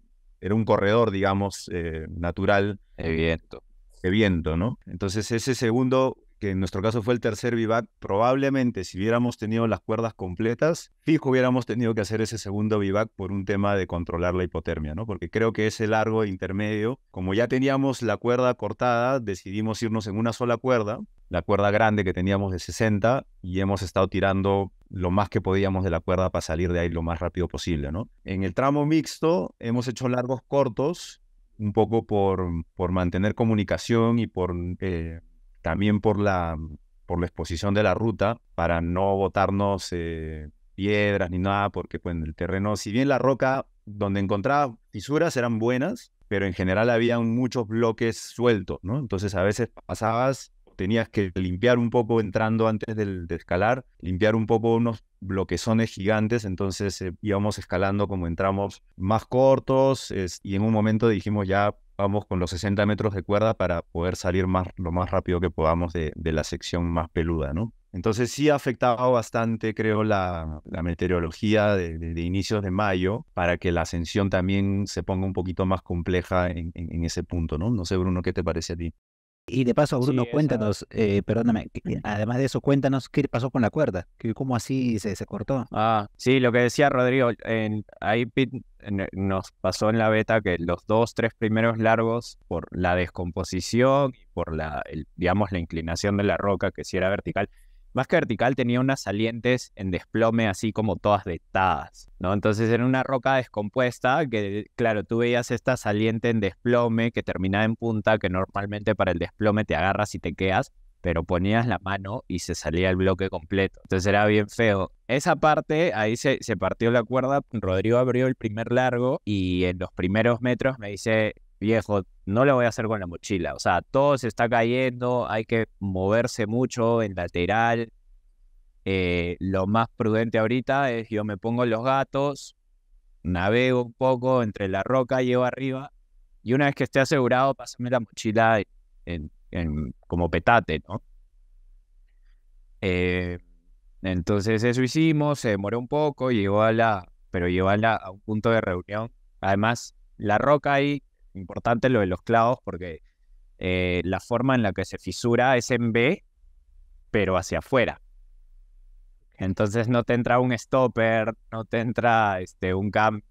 corredor, digamos, natural Evidente. de viento, ¿no? Entonces ese segundo, que en nuestro caso fue el tercer vivac, probablemente si hubiéramos tenido las cuerdas completas, fijo hubiéramos tenido que hacer ese segundo vivac por un tema de controlar la hipotermia, ¿no? Porque creo que ese largo intermedio, como ya teníamos la cuerda cortada, decidimos irnos en una sola cuerda, la cuerda grande que teníamos de 60, y hemos estado tirando lo más que podíamos de la cuerda para salir de ahí lo más rápido posible, ¿no? En el tramo mixto hemos hecho largos cortos, un poco por mantener comunicación y también por la exposición de la ruta, para no botarnos piedras ni nada, porque pues, en el terreno, si bien la roca donde encontraba fisuras eran buenas, pero en general había muchos bloques sueltos, ¿no? Entonces a veces pasabas, tenías que limpiar un poco entrando antes de escalar, limpiar un poco unos bloquezones gigantes, entonces íbamos escalando como entramos más cortos, y en un momento dijimos ya vamos con los 60 metros de cuerda para poder salir lo más rápido que podamos de la sección más peluda, ¿no? Entonces sí ha afectado bastante, creo, la meteorología de inicios de mayo, para que la ascensión también se ponga un poquito más compleja en ese punto, ¿no? No sé, Bruno, ¿qué te parece a ti? Y de paso, Bruno, Sí, cuéntanos, perdóname, además de eso, cuéntanos qué pasó con la cuerda, cómo así se cortó. Sí, lo que decía Rodrigo, ahí nos pasó en la beta que los 2, 3 primeros largos, por la descomposición y por digamos, la inclinación de la roca, que si era vertical, más que vertical tenía unas salientes en desplome así como todas vetadas, ¿no? Entonces era una roca descompuesta que, claro, tú veías esta saliente en desplome que terminaba en punta, que normalmente para el desplome te agarras y te quedas, pero ponías la mano y se salía el bloque completo. Entonces era bien feo. Esa parte, ahí se partió la cuerda, Rodrigo abrió el primer largo y en los primeros metros me dice, viejo, no lo voy a hacer con la mochila. O sea, todo se está cayendo, hay que moverse mucho en lateral. Lo más prudente ahorita es yo me pongo los gatos, navego un poco entre la roca, llevo arriba y una vez que esté asegurado, pásame la mochila como petate, ¿no? Entonces eso hicimos, se demoró un poco, pero llegó a un punto de reunión. Además, la roca ahí, importante lo de los clavos, porque la forma en la que se fisura es en B, pero hacia afuera. Entonces no te entra un stopper, no te entra un cam,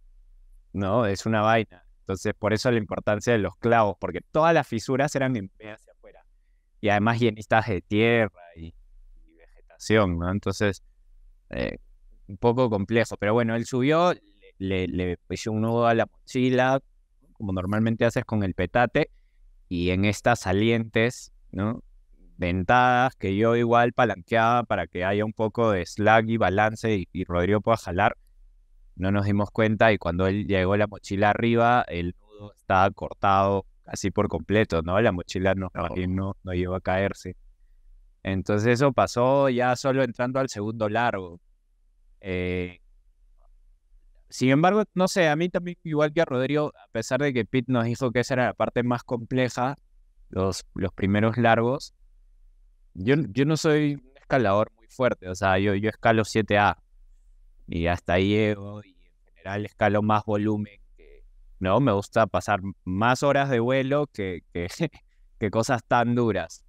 ¿no? Es una vaina. Entonces por eso la importancia de los clavos, porque todas las fisuras eran en B hacia afuera. Y además llenistas de tierra y vegetación, ¿no? Entonces, un poco complejo. Pero bueno, él subió, le hizo un nudo a la mochila, como normalmente haces con el petate, y en estas salientes, ¿no? Dentadas, que yo igual palanqueaba para que haya un poco de slack y balance y Rodrigo pueda jalar. No nos dimos cuenta y cuando él llegó la mochila arriba, el nudo estaba cortado casi por completo, ¿no? La mochila no llegó a caerse. Entonces eso pasó ya solo entrando al segundo largo. Sin embargo, no sé, a mí también, igual que a Rodrigo, a pesar de que Pete nos dijo que esa era la parte más compleja, los primeros largos, yo no soy un escalador muy fuerte, o sea, yo escalo 7A y hasta ahí llego y en general escalo más volumen, ¿no? Me gusta pasar más horas de vuelo que cosas tan duras.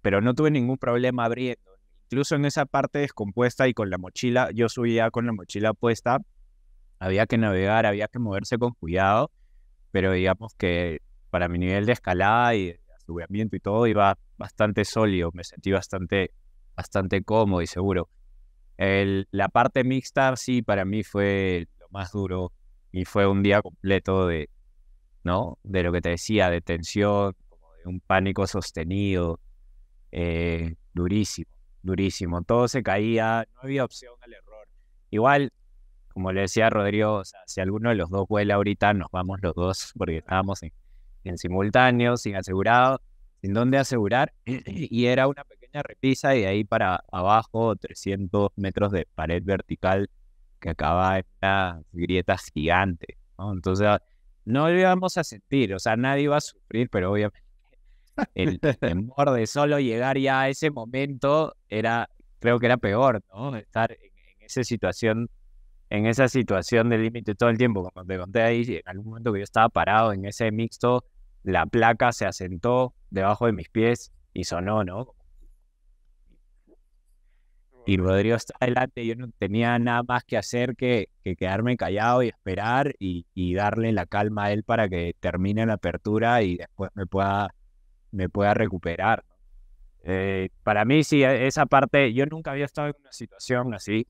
Pero no tuve ningún problema abriendo. Incluso en esa parte descompuesta y con la mochila, yo subía con la mochila puesta, había que navegar, había que moverse con cuidado, pero digamos que para mi nivel de escalada y de aseguramiento y todo iba bastante sólido, me sentí bastante cómodo y seguro. La parte mixta sí para mí fue lo más duro y fue un día completo ¿no? De lo que te decía, de tensión, como de un pánico sostenido. Durísimo, todo se caía, no había opción al error. Igual, como le decía a Rodrigo, o sea, si alguno de los dos vuela ahorita, nos vamos los dos, porque estábamos en simultáneo, sin asegurado, sin dónde asegurar, y era una pequeña repisa y de ahí para abajo 300 metros de pared vertical que acaba en unas grietas gigantes, ¿no? Entonces, no lo íbamos a sentir, o sea, nadie iba a sufrir, pero obviamente el temor de solo llegar ya a ese momento creo que era peor, ¿no? Estar en esa situación de límite todo el tiempo, como te conté ahí, en algún momento que yo estaba parado en ese mixto, la placa se asentó debajo de mis pies y sonó, ¿no? Y Rodrigo está adelante, yo no tenía nada más que hacer que quedarme callado y esperar y darle la calma a él para que termine la apertura y después me pueda recuperar, ¿no? Para mí sí, esa parte, yo nunca había estado en una situación así.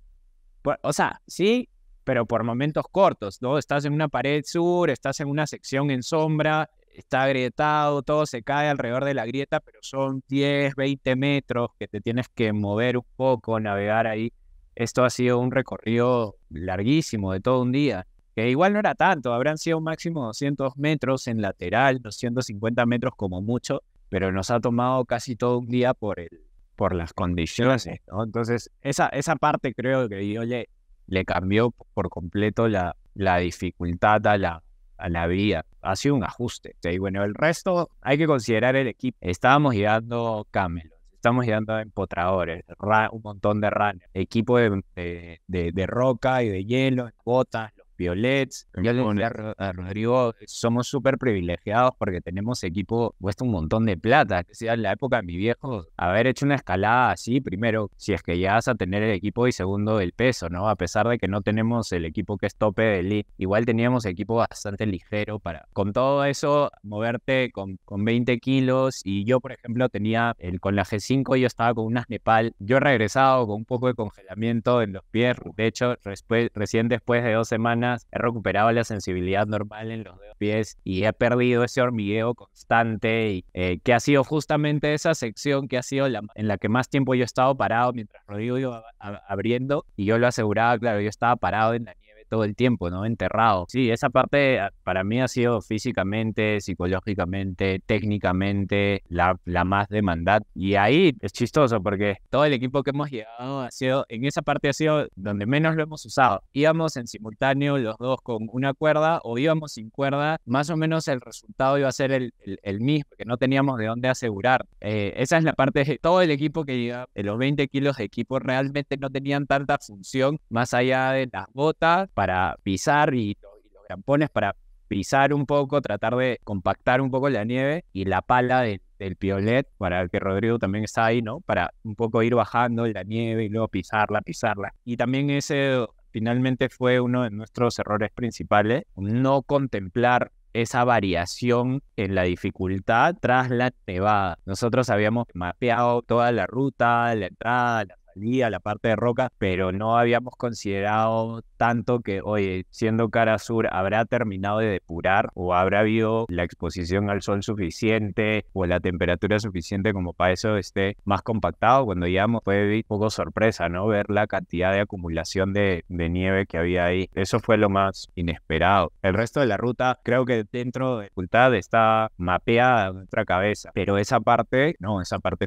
O sea, sí, pero por momentos cortos, ¿no? Estás en una pared sur, estás en una sección en sombra, está agrietado, todo se cae alrededor de la grieta, pero son 10, 20 metros que te tienes que mover un poco, navegar ahí. Esto ha sido un recorrido larguísimo de todo un día, que igual no era tanto, habrán sido máximo 200 metros en lateral, 250 metros como mucho, pero nos ha tomado casi todo un día por las condiciones, ¿no? Entonces, esa parte creo que yo le cambió por completo la dificultad a la vía. Ha sido un ajuste. Y bueno, el resto hay que considerar el equipo. Estábamos llevando camelos, estamos llevando empotradores, un montón de runners, equipo de roca y de hielo, botas, los piolets. Yo le decía a Rodrigo, somos súper privilegiados porque tenemos equipo, cuesta un montón de plata. Decía, en la época de mi viejo, haber hecho una escalada así, primero, si es que llegas a tener el equipo y segundo, el peso, ¿no? A pesar de que no tenemos el equipo que es tope de elite, igual teníamos equipo bastante ligero para, con todo eso, moverte con 20 kilos. Y yo, por ejemplo, con la G5, yo estaba con unas Nepal. Yo he regresado con un poco de congelamiento en los pies. De hecho, recién después de 2 semanas, he recuperado la sensibilidad normal en los dedos pies y he perdido ese hormigueo constante y, que ha sido justamente esa sección que ha sido en la que más tiempo yo he estado parado mientras Rodrigo iba abriendo y yo lo aseguraba, claro, yo estaba parado en la nieve todo el tiempo, ¿no? Enterrado. Sí, esa parte para mí ha sido físicamente, psicológicamente, técnicamente la más demandante. Y ahí es chistoso porque todo el equipo que hemos llegado en esa parte ha sido donde menos lo hemos usado. Íbamos en simultáneo los dos con una cuerda o íbamos sin cuerda, más o menos el resultado iba a ser el mismo, que no teníamos de dónde asegurar. Esa es la parte de todo el equipo que llega, los 20 kilos de equipo realmente no tenían tanta función más allá de las botas para pisar y los crampones para pisar un poco, tratar de compactar un poco la nieve y la pala del piolet, para que Rodrigo también está ahí, ¿no? Para un poco ir bajando la nieve y luego pisarla. Y también ese finalmente fue uno de nuestros errores principales, no contemplar esa variación en la dificultad tras la nevada. Nosotros habíamos mapeado toda la ruta, la entrada, la salida, la parte de roca, pero no habíamos considerado tanto que, oye, siendo cara sur, ¿habrá terminado de depurar o habrá habido la exposición al sol suficiente o la temperatura suficiente como para eso esté más compactado? Cuando llegamos fue un poco sorpresa, ¿no? Ver la cantidad de acumulación de nieve que había ahí. Eso fue lo más inesperado. El resto de la ruta creo que dentro de la dificultad está mapeada en nuestra cabeza, pero esa parte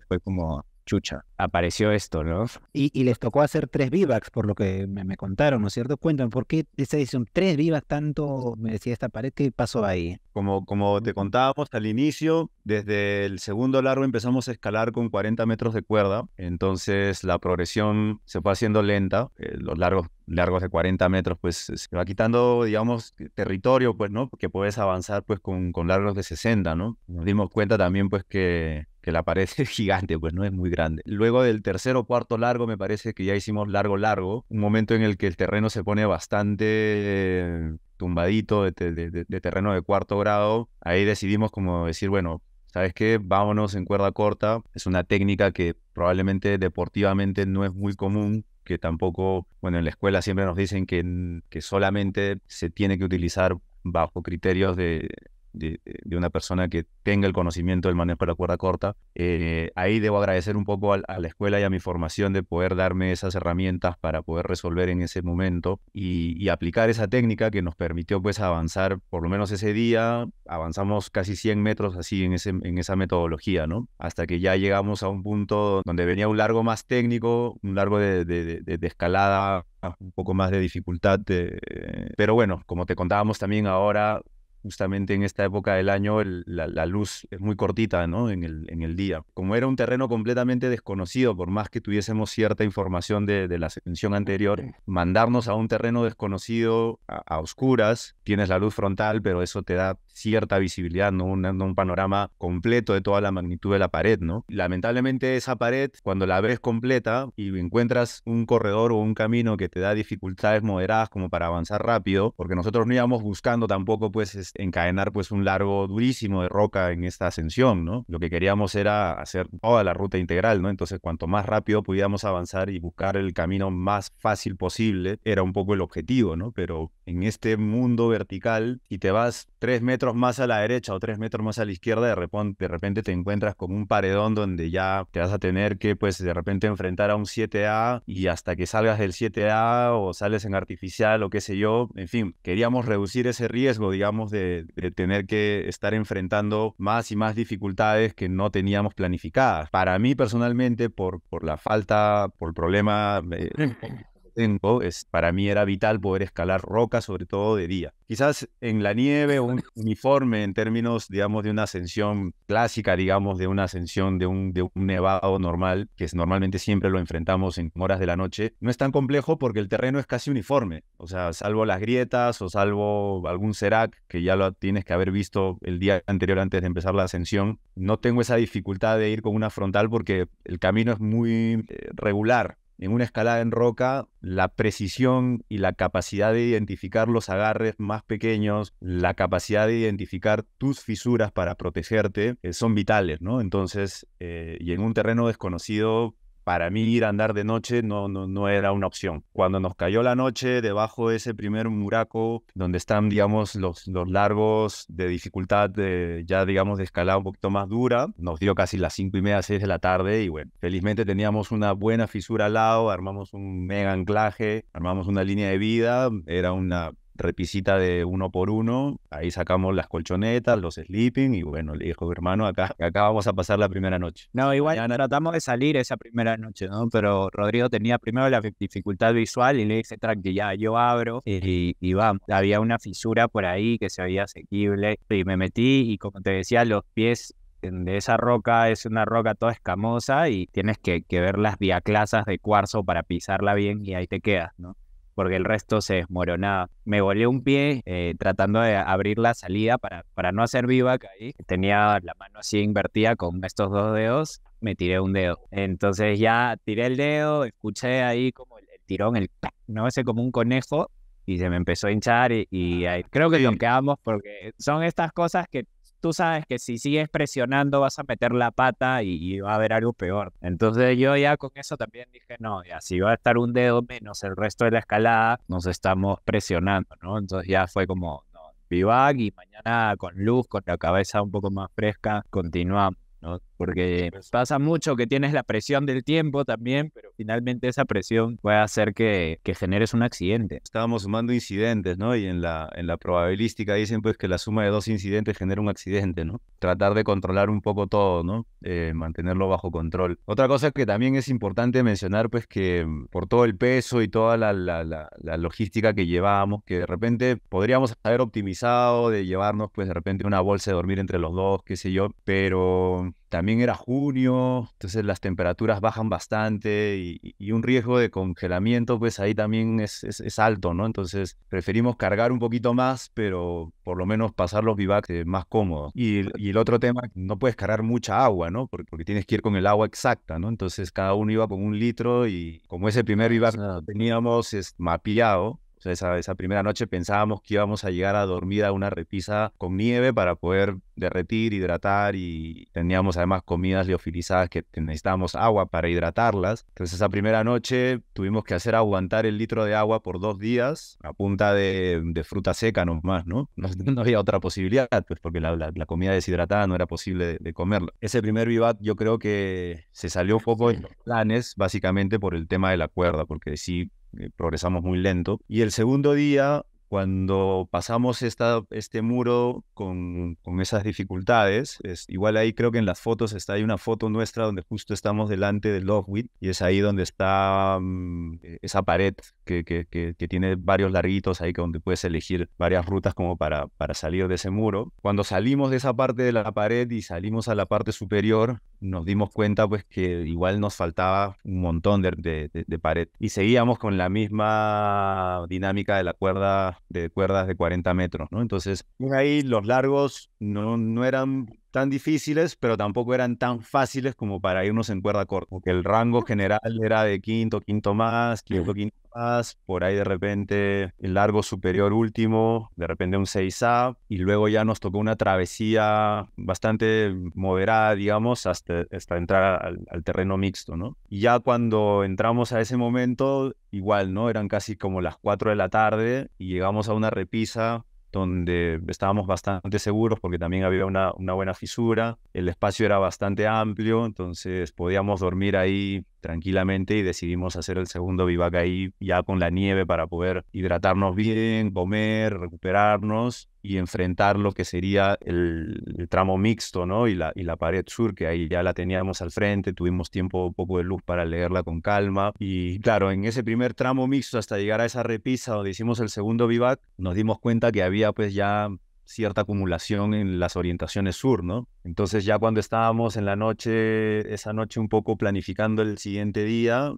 fue como chucha, apareció esto, ¿no? Y les tocó hacer 3 vivacs, por lo que me contaron, ¿no es cierto? Cuéntame, ¿por qué esa edición 3 vivacs tanto, me decía esta pared, qué pasó ahí? Como te contábamos al inicio, desde el segundo largo empezamos a escalar con 40 metros de cuerda, entonces la progresión se fue haciendo lenta, los largos de 40 metros, pues se va quitando, digamos, territorio, pues, ¿no? Porque puedes avanzar, pues, con largos de 60, ¿no? Nos dimos cuenta también, pues, que la pared es gigante, pues, no es muy grande. Luego del tercer o cuarto largo, me parece que ya hicimos largo, un momento en el que el terreno se pone bastante tumbadito de terreno de cuarto grado. Ahí decidimos como decir, bueno, ¿sabes qué? Vámonos en cuerda corta. Es una técnica que probablemente deportivamente no es muy común, que tampoco, bueno, en la escuela siempre nos dicen que solamente se tiene que utilizar bajo criterios de una persona que tenga el conocimiento del manejo de la cuerda corta. Ahí debo agradecer un poco a la escuela y a mi formación de poder darme esas herramientas para poder resolver en ese momento y aplicar esa técnica que nos permitió pues avanzar, por lo menos ese día, avanzamos casi 100 metros así en esa metodología, ¿no? Hasta que ya llegamos a un punto donde venía un largo más técnico, un largo de escalada, un poco más de dificultad, pero bueno, como te contábamos también ahora, justamente en esta época del año la luz es muy cortita, ¿no? En el día. Como era un terreno completamente desconocido, por más que tuviésemos cierta información de la ascensión anterior, mandarnos a un terreno desconocido a oscuras, tienes la luz frontal, pero eso te da cierta visibilidad, ¿no? No un panorama completo de toda la magnitud de la pared, ¿no? Lamentablemente esa pared, cuando la ves completa y encuentras un corredor o un camino que te da dificultades moderadas como para avanzar rápido, porque nosotros no íbamos buscando tampoco pues encadenar pues un largo durísimo de roca en esta ascensión, ¿no? Lo que queríamos era hacer toda la ruta integral, ¿no? Entonces cuanto más rápido pudiéramos avanzar y buscar el camino más fácil posible, era un poco el objetivo, ¿no? Pero en este mundo vertical, si te vas 3 metros más a la derecha o 3 metros más a la izquierda, de repente te encuentras con un paredón donde ya te vas a tener que pues de repente enfrentar a un 7A y hasta que salgas del 7A o sales en artificial o qué sé yo, en fin, queríamos reducir ese riesgo, digamos, de tener que estar enfrentando más y más dificultades que no teníamos planificadas. Para mí personalmente, por la falta, por el problema tengo, para mí era vital poder escalar rocas, sobre todo de día. Quizás en la nieve o un uniforme en términos, digamos, de una ascensión clásica, digamos, de una ascensión de un nevado normal, que normalmente siempre lo enfrentamos en horas de la noche, no es tan complejo porque el terreno es casi uniforme. O sea, salvo las grietas o salvo algún serac, que ya lo tienes que haber visto el día anterior antes de empezar la ascensión, no tengo esa dificultad de ir con una frontal porque el camino es muy regular. En una escalada en roca, la precisión y la capacidad de identificar los agarres más pequeños, la capacidad de identificar tus fisuras para protegerte, son vitales, ¿no? Entonces, y en un terreno desconocido, para mí ir a andar de noche no era una opción. Cuando nos cayó la noche, debajo de ese primer muraco, donde están, digamos, los largos de dificultad, ya, digamos, de escalada un poquito más dura, nos dio casi las 5:30, 6 de la tarde y bueno, felizmente teníamos una buena fisura al lado, armamos un mega anclaje, armamos una línea de vida, era una repisita de 1x1, ahí sacamos las colchonetas, los sleeping y bueno, le dijo, hermano, acá vamos a pasar la primera noche. No, igual tratamos de salir esa primera noche, ¿no? Pero Rodrigo tenía primero la dificultad visual y le dije, tranqui, ya, yo abro y vamos. Había una fisura por ahí que se veía asequible y me metí y como te decía, los pies de esa roca es una roca toda escamosa y tienes que ver las viaclasas de cuarzo para pisarla bien y ahí te quedas, ¿no? Porque el resto se desmoronaba. Me volé un pie tratando de abrir la salida para no hacer vivac ahí. Tenía la mano así invertida con estos 2 dedos, me tiré un dedo. Entonces ya tiré el dedo, escuché ahí como el tirón, el ¡tac!, ¿no? Ese como un conejo, y se me empezó a hinchar y ahí creo que nos quedamos porque son estas cosas que tú sabes que si sigues presionando vas a meter la pata y va a haber algo peor. Entonces yo ya con eso también dije, no, ya si va a estar un dedo menos el resto de la escalada, nos estamos presionando, ¿no? Entonces ya fue como, no, vivac y mañana con luz, con la cabeza un poco más fresca, continuamos, ¿no? Porque pasa mucho que tienes la presión del tiempo también, pero finalmente esa presión puede hacer que generes un accidente. Estábamos sumando incidentes, ¿no? Y en la probabilística dicen pues que la suma de 2 incidentes genera un accidente, ¿no? Tratar de controlar un poco todo, ¿no? Mantenerlo bajo control. Otra cosa que también es importante mencionar pues que por todo el peso y toda la logística que llevábamos, que de repente podríamos haber optimizado de llevarnos pues de repente una bolsa de dormir entre los dos, qué sé yo, pero también era junio, entonces las temperaturas bajan bastante y un riesgo de congelamiento, pues ahí también es alto, ¿no? Entonces preferimos cargar un poquito más, pero por lo menos pasar los bivacs más cómodos. Y el otro tema, no puedes cargar mucha agua, ¿no? Porque tienes que ir con el agua exacta, ¿no? Entonces cada uno iba con 1 litro y como ese primer bivac teníamos mapeado, o sea, esa primera noche pensábamos que íbamos a llegar a dormir a una repisa con nieve para poder derretir, hidratar, y teníamos además comidas liofilizadas que necesitábamos agua para hidratarlas. Entonces esa primera noche tuvimos que hacer aguantar el litro de agua por 2 días a punta de fruta seca nomás, ¿no? No había otra posibilidad, pues porque la comida deshidratada no era posible de comerla. Ese primer vivac yo creo que se salió un poco de los planes, básicamente por el tema de la cuerda, porque sí progresamos muy lento. Y el segundo día, cuando pasamos este muro con esas dificultades, igual ahí creo que en las fotos hay una foto nuestra donde justo estamos delante del Lockwood, y es ahí donde está esa pared que tiene varios larguitos ahí donde puedes elegir varias rutas como para salir de ese muro. Cuando salimos de esa parte de la pared y salimos a la parte superior, nos dimos cuenta pues que igual nos faltaba un montón de pared, y seguíamos con la misma dinámica de la cuerdas de 40 metros, ¿no? Entonces, ahí los largos no eran tan difíciles, pero tampoco eran tan fáciles como para irnos en cuerda corta, porque el rango general era de quinto más, quinto más, por ahí de repente el largo superior último, de repente un 6A, y luego ya nos tocó una travesía bastante moderada, digamos, hasta entrar al terreno mixto, ¿no? Y ya cuando entramos a ese momento, igual, ¿no? Eran casi como las 4 de la tarde y llegamos a una repisa donde estábamos bastante seguros porque también había una buena fisura, el espacio era bastante amplio, entonces podíamos dormir ahí tranquilamente, y decidimos hacer el segundo vivac ahí ya con la nieve para poder hidratarnos bien, comer, recuperarnos y enfrentar lo que sería el tramo mixto, ¿no? Y la pared sur, que ahí ya la teníamos al frente, tuvimos un poco de luz para leerla con calma. Y claro, en ese primer tramo mixto hasta llegar a esa repisa donde hicimos el segundo vivac, nos dimos cuenta que había pues ya cierta acumulación en las orientaciones sur, ¿no? Entonces ya cuando estábamos en la noche, esa noche un poco planificando el siguiente día,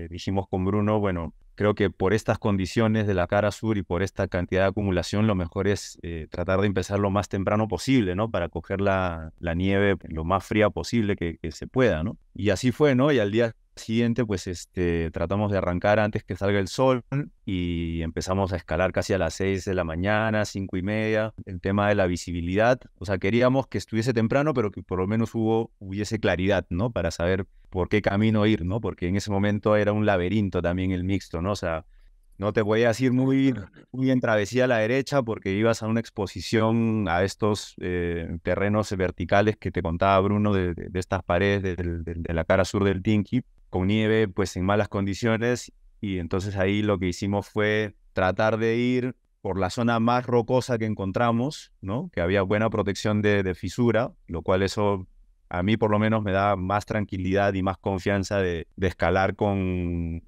dijimos con Bruno, bueno, creo que por estas condiciones de la cara sur y por esta cantidad de acumulación, lo mejor es tratar de empezar lo más temprano posible, ¿no? Para coger la nieve lo más fría posible que se pueda, ¿no? Y así fue, ¿no? Y al día siguiente, pues tratamos de arrancar antes que salga el sol y empezamos a escalar casi a las 6 de la mañana, 5:30. El tema de la visibilidad, o sea, queríamos que estuviese temprano, pero que por lo menos hubiese claridad, ¿no? Para saber por qué camino ir, ¿no? Porque en ese momento era un laberinto también el mixto, ¿no? O sea, no te podías ir muy en travesía a la derecha porque ibas a una exposición a estos terrenos verticales que te contaba Bruno de estas paredes de la cara sur del Tinqui, con nieve pues en malas condiciones, y entonces ahí lo que hicimos fue tratar de ir por la zona más rocosa que encontramos, ¿no? Que había buena protección de fisura, lo cual eso a mí por lo menos me da más tranquilidad y más confianza de escalar con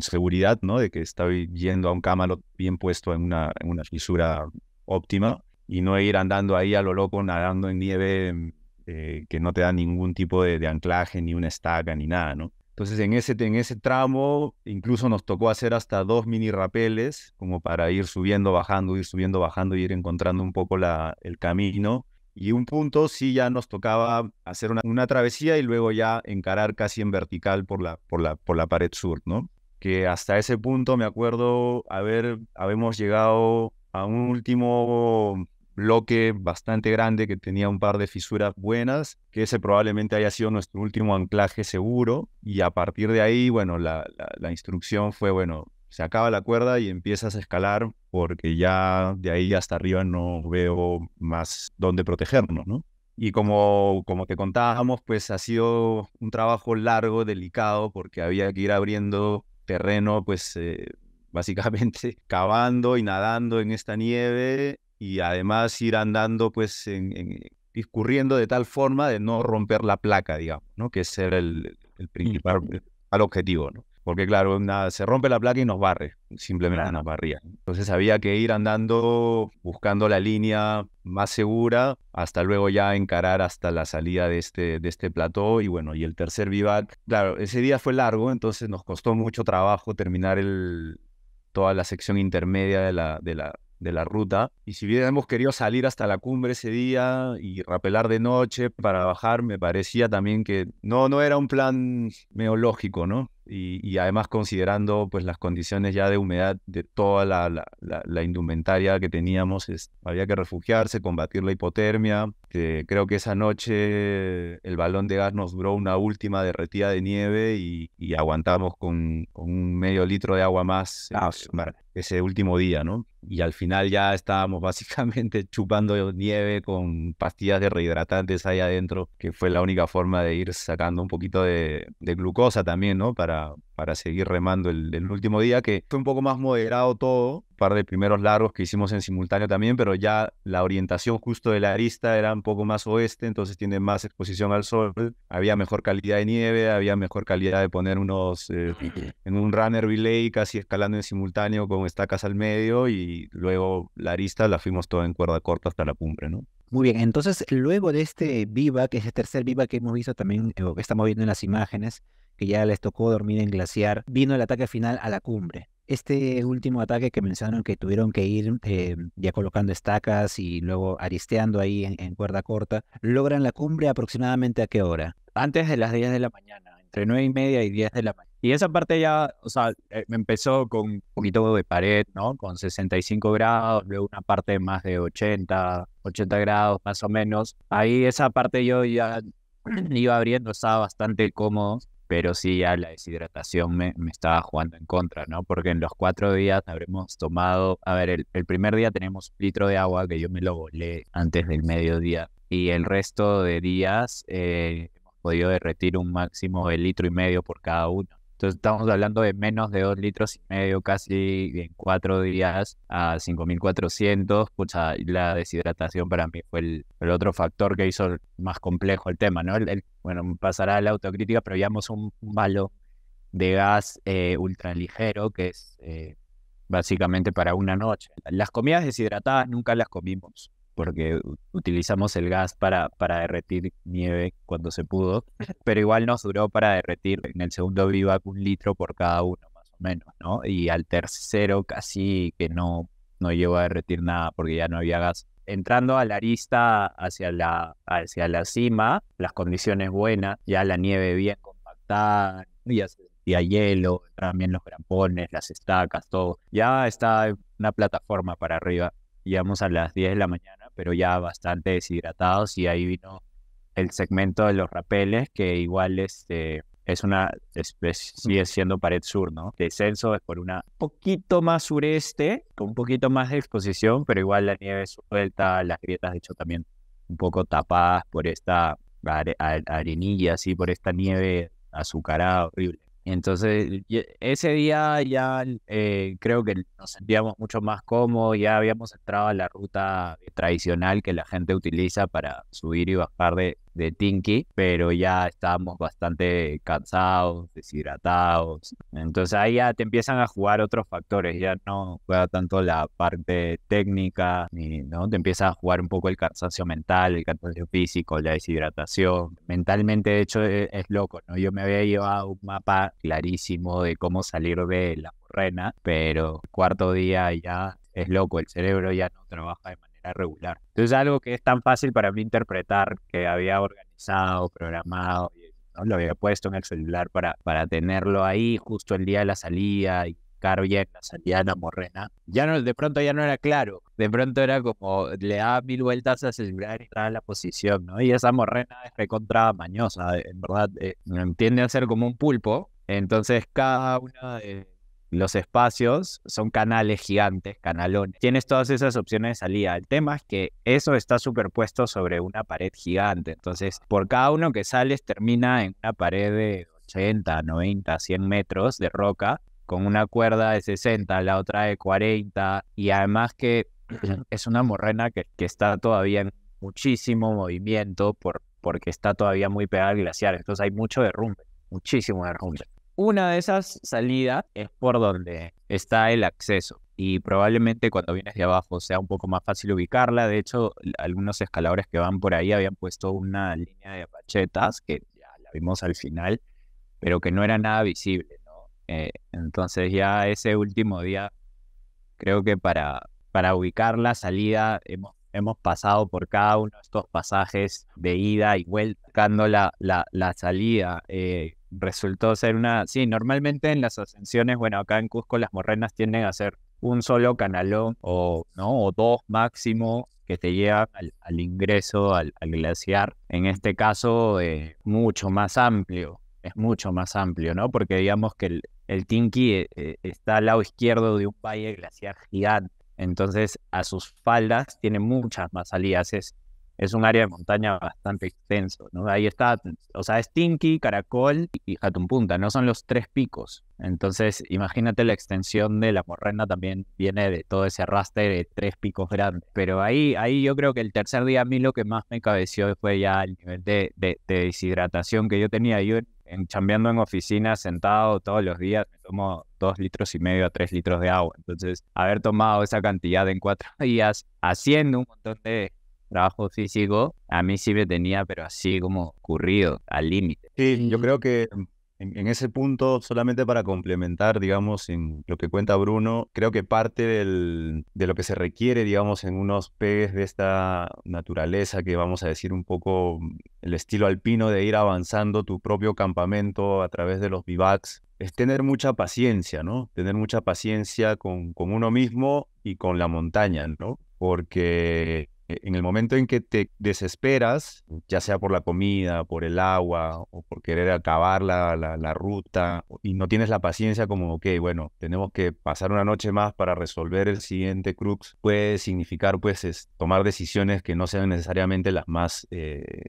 seguridad, ¿no? De que estoy yendo a un Camelot bien puesto en una fisura óptima, y no ir andando ahí a lo loco, nadando en nieve que no te da ningún tipo de anclaje, ni una estaca, ni nada, ¿no? Entonces en ese tramo incluso nos tocó hacer hasta 2 mini rapeles como para ir subiendo, bajando, y ir encontrando un poco el camino. Y un punto sí ya nos tocaba hacer una travesía y luego ya encarar casi en vertical por la pared sur, ¿no? Que hasta ese punto me acuerdo habemos llegado a un último bloque bastante grande que tenía un par de fisuras buenas, que ese probablemente haya sido nuestro último anclaje seguro, y a partir de ahí, bueno, la instrucción fue, bueno, se acaba la cuerda y empiezas a escalar porque ya de ahí hasta arriba no veo más dónde protegernos, ¿no? Y como te contábamos, pues ha sido un trabajo largo, delicado, porque había que ir abriendo terreno, pues básicamente cavando y nadando en esta nieve, y además ir andando, pues discurriendo de tal forma de no romper la placa, digamos, ¿no? Que ese era el principal objetivo, ¿no? Porque claro, se rompe la placa y nos barre, simplemente nos barría. Entonces había que ir andando, buscando la línea más segura, hasta luego ya encarar hasta la salida de este plató. Y bueno, y el tercer vivac, claro, ese día fue largo, entonces nos costó mucho trabajo terminar toda la sección intermedia de la ruta. Y si bien hemos querido salir hasta la cumbre ese día y rapelar de noche para bajar, me parecía también que no era un plan medio lógico, ¿no? y además considerando pues las condiciones ya de humedad de toda la indumentaria que teníamos, había que refugiarse, combatir la hipotermia. Creo que esa noche el balón de gas nos duró una última derretida de nieve y aguantamos con un medio litro de agua más ese último día, ¿no? Y al final ya estábamos básicamente chupando nieve con pastillas de rehidratantes ahí adentro, que fue la única forma de ir sacando un poquito de glucosa también, ¿no? Para seguir remando el último día, que fue un poco más moderado todo, un par de primeros largos que hicimos en simultáneo también, pero ya la orientación justo de la arista era un poco más oeste, entonces tiene más exposición al sol, había mejor calidad de nieve, había mejor calidad de poner unos en un runner relay casi escalando en simultáneo con estacas al medio, y luego la arista la fuimos toda en cuerda corta hasta la cumbre, ¿no? Muy bien, entonces luego de este vivac, ese tercer vivac que hemos visto también, o que estamos viendo en las imágenes, que ya les tocó dormir en glaciar, vino el ataque final a la cumbre. Este último ataque que mencionaron que tuvieron que ir ya colocando estacas y luego aristeando ahí en cuerda corta, ¿logran la cumbre aproximadamente a qué hora? Antes de las 10 de la mañana, entre 9:30 y 10 de la mañana. Y esa parte ya, o sea, me empezó con un poquito de pared, ¿no? Con 65 grados, luego una parte más de 80 grados más o menos. Ahí esa parte yo ya iba abriendo, estaba bastante cómodo, pero sí ya la deshidratación me estaba jugando en contra, ¿no? Porque en los 4 días habremos tomado, a ver, el primer día tenemos 1 litro de agua que yo me lo volé antes del mediodía, y el resto de días hemos podido derretir un máximo de 1,5 litros por cada uno. Entonces estamos hablando de menos de 2,5 litros casi en 4 días a 5.400. Pucha, la deshidratación para mí fue el otro factor que hizo más complejo el tema, ¿no? Bueno, pasará a la autocrítica, pero llevamos un balón de gas ultraligero que es básicamente para una noche. Las comidas deshidratadas nunca las comimos, porque utilizamos el gas para derretir nieve cuando se pudo, pero igual nos duró para derretir en el segundo vivac 1 litro por cada uno, más o menos, ¿no? Y al tercero casi que no llegó a derretir nada porque ya no había gas. Entrando a la arista hacia la cima, las condiciones buenas, ya la nieve bien compactada, ya se sentía hielo, también los grampones, las estacas, todo. Ya está una plataforma para arriba. Llegamos a las 10 de la mañana, pero ya bastante deshidratados, y ahí vino el segmento de los rapeles, que igual sigue siendo pared sur, ¿no? Descenso es por una poquito más sureste, con un poquito más de exposición, pero igual la nieve suelta, las grietas de hecho también un poco tapadas por esta arenilla, así, por esta nieve azucarada horrible. Entonces, ese día ya creo que nos sentíamos mucho más cómodos, ya habíamos entrado a la ruta tradicional que la gente utiliza para subir y bajar de Tinky, pero ya estábamos bastante cansados, deshidratados. Entonces ahí ya te empiezan a jugar otros factores, ya no juega tanto la parte técnica, ¿no? Te empieza a jugar un poco el cansancio mental, el cansancio físico, la deshidratación. Mentalmente, de hecho, es loco, ¿no? Yo me había llevado un mapa clarísimo de cómo salir de la morrena, pero el cuarto día ya es loco, el cerebro ya no trabaja de manera regular. Entonces algo que es tan fácil para mí interpretar, que había organizado, programado, ¿no? Lo había puesto en el celular para tenerlo ahí justo el día de la salida y buscar bien la salida de la morrena. Ya no, de pronto ya no era claro, de pronto era como le daba 1000 vueltas al celular y estaba en la posición, ¿no? Y esa morrena es recontra mañosa, en verdad, tiende a ser como un pulpo. Entonces cada una de los espacios son canales gigantes, canalones. Tienes todas esas opciones de salida. El tema es que eso está superpuesto sobre una pared gigante. Entonces, por cada uno que sales termina en una pared de 80, 90, 100 metros de roca, con una cuerda de 60, la otra de 40. Y además que es una morrena que está todavía en muchísimo movimiento porque está todavía muy pegada al glaciar. Entonces hay mucho derrumbe, muchísimo derrumbe. Una de esas salidas es por donde está el acceso, y probablemente cuando vienes de abajo sea un poco más fácil ubicarla. De hecho, algunos escaladores que van por ahí habían puesto una línea de rachetas que ya la vimos al final, pero que no era nada visible, ¿no? Entonces ya ese último día, creo que para ubicar la salida hemos pasado por cada uno de estos pasajes de ida y vuelta, buscando la salida. resultó ser sí, normalmente en las ascensiones, bueno, acá en Cusco las morrenas tienden a ser un solo canalón o dos máximo que te llevan al ingreso al glaciar. En este caso, mucho más amplio, es mucho más amplio, ¿no? Porque digamos que el Tinqui está al lado izquierdo de un valle glaciar gigante. Entonces, a sus faldas tiene muchas más salidas. Es un área de montaña bastante extenso, ¿no? Ahí está, o sea, es Tinqui, Caracol y Jatumpunta, no son los tres picos. Entonces, imagínate la extensión de la morrena también viene de todo ese arrastre de tres picos grandes. Pero ahí yo creo que el tercer día a mí lo que más me cabeció fue ya el nivel de deshidratación que yo tenía. Yo chambeando en oficina, sentado todos los días, me tomo 2,5 litros a 3 litros de agua. Entonces, haber tomado esa cantidad en 4 días haciendo un montón de trabajo físico, a mí sí me tenía, pero así como ocurrido, al límite. Sí, yo creo que en ese punto, solamente para complementar, digamos, en lo que cuenta Bruno, creo que parte de lo que se requiere, digamos, en unos pegues de esta naturaleza, que vamos a decir un poco el estilo alpino de ir avanzando tu propio campamento a través de los bivacs, es tener mucha paciencia, ¿no? Tener mucha paciencia con uno mismo y con la montaña, ¿no? Porque en el momento en que te desesperas, ya sea por la comida, por el agua o por querer acabar la ruta y no tienes la paciencia como, ok, bueno, tenemos que pasar una noche más para resolver el siguiente crux, puede significar pues tomar decisiones que no sean necesariamente las más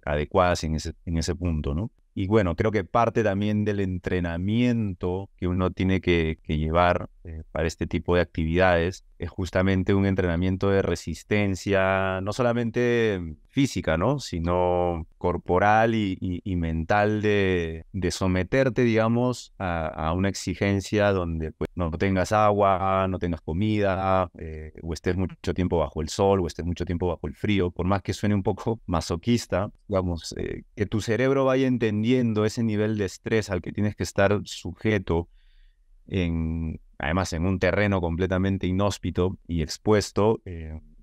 adecuadas en ese punto, ¿no? Y bueno, creo que parte también del entrenamiento que uno tiene que llevar para este tipo de actividades es justamente un entrenamiento de resistencia, no solamente física, ¿no? Sino corporal y mental de someterte, digamos, a una exigencia donde pues, no tengas agua, no tengas comida, o estés mucho tiempo bajo el sol, o estés mucho tiempo bajo el frío, por más que suene un poco masoquista, digamos, que tu cerebro vaya entendiendo ese nivel de estrés al que tienes que estar sujeto además en un terreno completamente inhóspito y expuesto,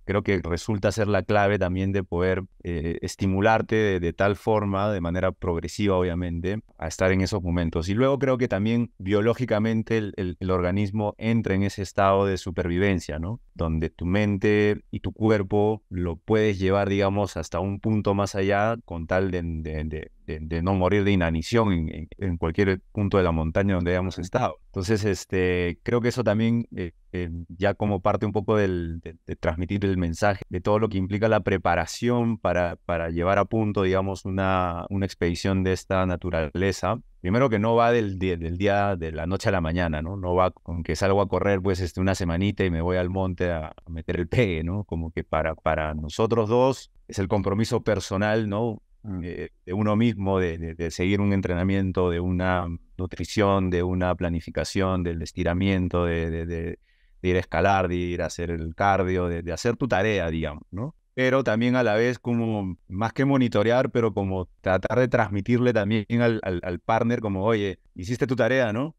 creo que resulta ser la clave también de poder estimularte de tal forma, de manera progresiva obviamente, a estar en esos momentos. Y luego creo que también biológicamente el organismo entra en ese estado de supervivencia, ¿no? Donde tu mente y tu cuerpo lo puedes llevar, digamos, hasta un punto más allá con tal de no morir de inanición en cualquier punto de la montaña donde hayamos estado. Entonces, creo que eso también, ya como parte un poco de transmitir el mensaje de todo lo que implica la preparación para llevar a punto, digamos, una expedición de esta naturaleza. Primero que no va del día de la noche a la mañana, ¿no? No va con que salgo a correr, pues, una semanita y me voy al monte a meter el pegue, ¿no? Como que para nosotros dos es el compromiso personal, ¿no? De uno mismo, de seguir un entrenamiento, de una nutrición, de una planificación, del estiramiento, de ir a escalar, de ir a hacer el cardio, de hacer tu tarea, digamos, ¿no? Pero también a la vez como, más que monitorear, pero como tratar de transmitirle también al partner como, oye, hiciste tu tarea, ¿no?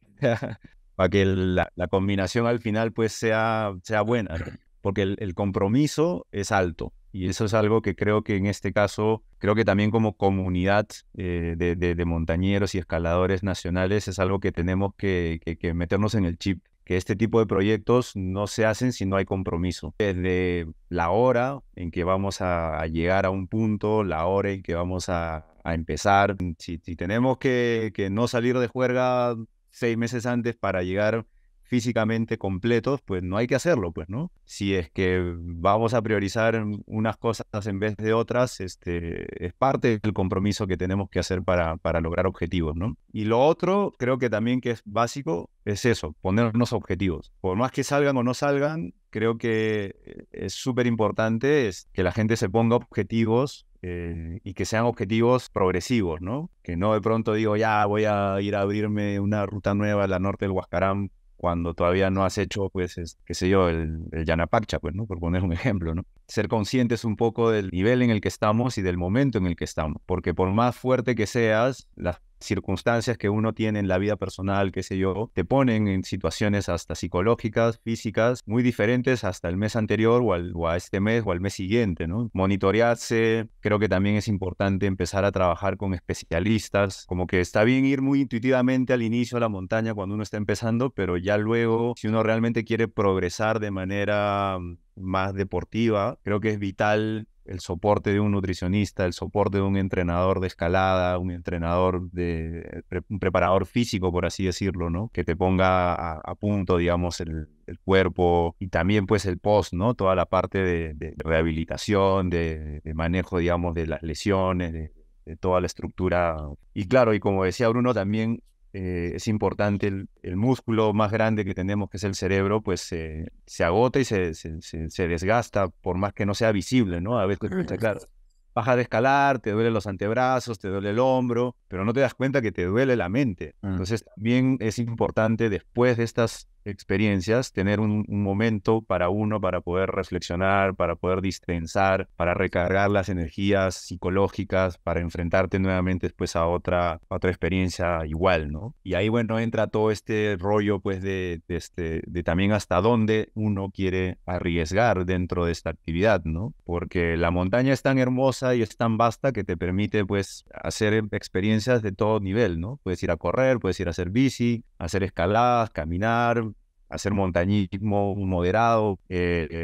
Para que la combinación al final pues sea buena, ¿no? Porque el compromiso es alto. Y eso es algo que creo que en este caso, creo que también como comunidad de montañeros y escaladores nacionales es algo que tenemos que meternos en el chip, que este tipo de proyectos no se hacen si no hay compromiso. Desde la hora en que vamos a llegar a un punto, la hora en que vamos a empezar. Si tenemos que no salir de juerga 6 meses antes para llegar físicamente completos, pues no hay que hacerlo, pues, ¿no? Si es que vamos a priorizar unas cosas en vez de otras, es parte del compromiso que tenemos que hacer para lograr objetivos, ¿no? Y lo otro, creo que también que es básico, es eso, ponernos objetivos. Por más que salgan o no salgan, creo que es súper importante que la gente se ponga objetivos y que sean objetivos progresivos, ¿no? Que no de pronto digo, ya voy a ir a abrirme una ruta nueva a la norte del Huascarán cuando todavía no has hecho, pues, qué sé yo, el Yanapacha, pues, ¿no? Por poner un ejemplo, ¿no? Ser conscientes un poco del nivel en el que estamos y del momento en el que estamos, porque por más fuerte que seas, las circunstancias que uno tiene en la vida personal, qué sé yo, te ponen en situaciones hasta psicológicas, físicas, muy diferentes hasta el mes anterior o a este mes o al mes siguiente, ¿no? Monitorearse, creo que también es importante empezar a trabajar con especialistas, como que está bien ir muy intuitivamente al inicio a la montaña cuando uno está empezando, pero ya luego, si uno realmente quiere progresar de manera más deportiva, creo que es vital el soporte de un nutricionista, el soporte de un entrenador de escalada, un preparador físico, por así decirlo, ¿no? Que te ponga a punto, digamos, el cuerpo y también pues el post, ¿no? Toda la parte de rehabilitación, de manejo, digamos, de las lesiones, de toda la estructura. Y claro, y como decía Bruno, también es importante el músculo más grande que tenemos, que es el cerebro, pues se agota y se desgasta, por más que no sea visible, ¿no? A veces, claro, bajas de escalar, te duelen los antebrazos, te duele el hombro, pero no te das cuenta que te duele la mente. Entonces también es importante después de estas experiencias tener un momento para uno, para poder reflexionar, para poder distensar, para recargar las energías psicológicas, para enfrentarte nuevamente después a otra experiencia igual, ¿no? Y ahí, bueno, entra todo este rollo, pues, de también hasta dónde uno quiere arriesgar dentro de esta actividad, ¿no? Porque la montaña es tan hermosa y es tan vasta que te permite, pues, hacer experiencias de todo nivel, ¿no? Puedes ir a correr, puedes ir a hacer bici, hacer escaladas, caminar, hacer montañismo moderado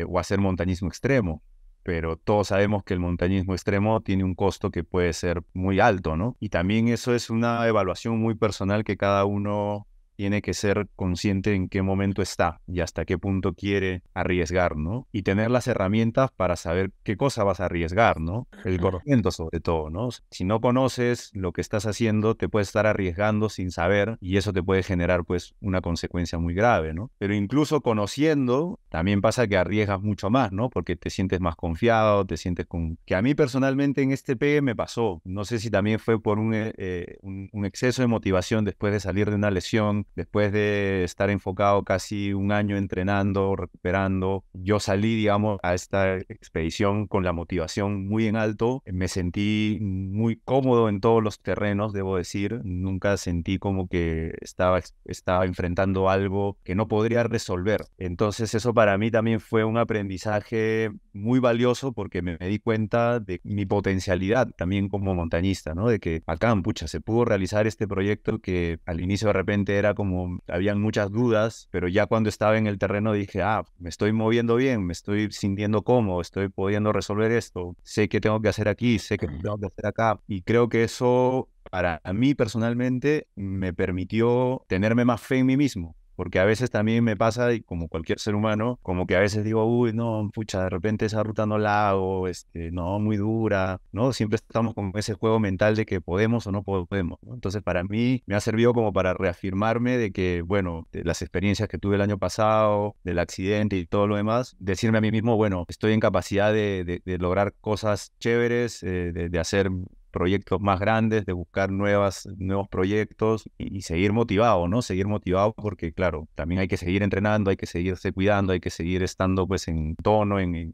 o hacer montañismo extremo. Pero todos sabemos que el montañismo extremo tiene un costo que puede ser muy alto, ¿no? Y también eso es una evaluación muy personal que cada uno tiene que ser consciente en qué momento está y hasta qué punto quiere arriesgar, ¿no? Y tener las herramientas para saber qué cosa vas a arriesgar, ¿no? El conocimiento sobre todo, ¿no? Si no conoces lo que estás haciendo, te puedes estar arriesgando sin saber y eso te puede generar, pues, una consecuencia muy grave, ¿no? Pero incluso conociendo, también pasa que arriesgas mucho más, ¿no? Porque te sientes más confiado, te sientes con... Que a mí personalmente en este pegue me pasó. No sé si también fue por un exceso de motivación después de salir de una lesión, después de estar enfocado casi un año entrenando, recuperando. Yo salí, digamos, a esta expedición con la motivación muy en alto. Me sentí muy cómodo en todos los terrenos, debo decir. Nunca sentí como que estaba enfrentando algo que no podría resolver. Entonces eso para mí también fue un aprendizaje muy valioso porque me di cuenta de mi potencialidad también como montañista, ¿no? De que acá, pucha, se pudo realizar este proyecto que al inicio de repente era como, habían muchas dudas, pero ya cuando estaba en el terreno dije, me estoy moviendo bien, me estoy sintiendo cómodo, estoy pudiendo resolver esto, sé qué tengo que hacer aquí, sé qué tengo que hacer acá, y creo que eso para mí personalmente me permitió tenerme más fe en mí mismo. Porque a veces también me pasa, y como cualquier ser humano, como que a veces digo, uy, no, pucha, de repente esa ruta no la hago, no, muy dura, ¿no? Siempre estamos con ese juego mental de que podemos o no podemos, ¿no? Entonces, para mí me ha servido como para reafirmarme de que, bueno, de las experiencias que tuve el año pasado, del accidente y todo lo demás, decirme a mí mismo, bueno, estoy en capacidad de lograr cosas chéveres, de hacer proyectos más grandes, de buscar nuevos proyectos y seguir motivado, ¿no? Seguir motivado porque, claro, también hay que seguir entrenando, hay que seguirse cuidando, hay que seguir estando, pues, en tono, en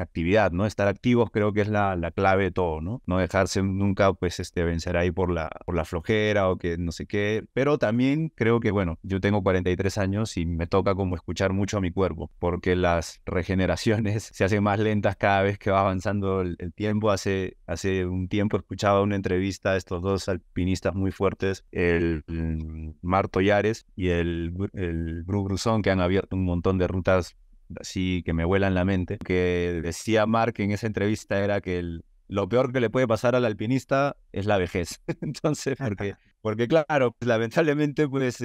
actividad, ¿no? Estar activos creo que es la clave de todo, ¿no? No dejarse nunca, pues, vencer ahí por la flojera o que no sé qué, pero también creo que, bueno, yo tengo 43 años y me toca como escuchar mucho a mi cuerpo, porque las regeneraciones se hacen más lentas cada vez que va avanzando el tiempo. Hace un tiempo escuchaba una entrevista a estos dos alpinistas muy fuertes, el Marto Yares y el Bru Brusón, que han abierto un montón de rutas así que me vuelan la mente. Que decía Mark en esa entrevista era que lo peor que le puede pasar al alpinista es la vejez. Entonces, porque claro, pues, lamentablemente pues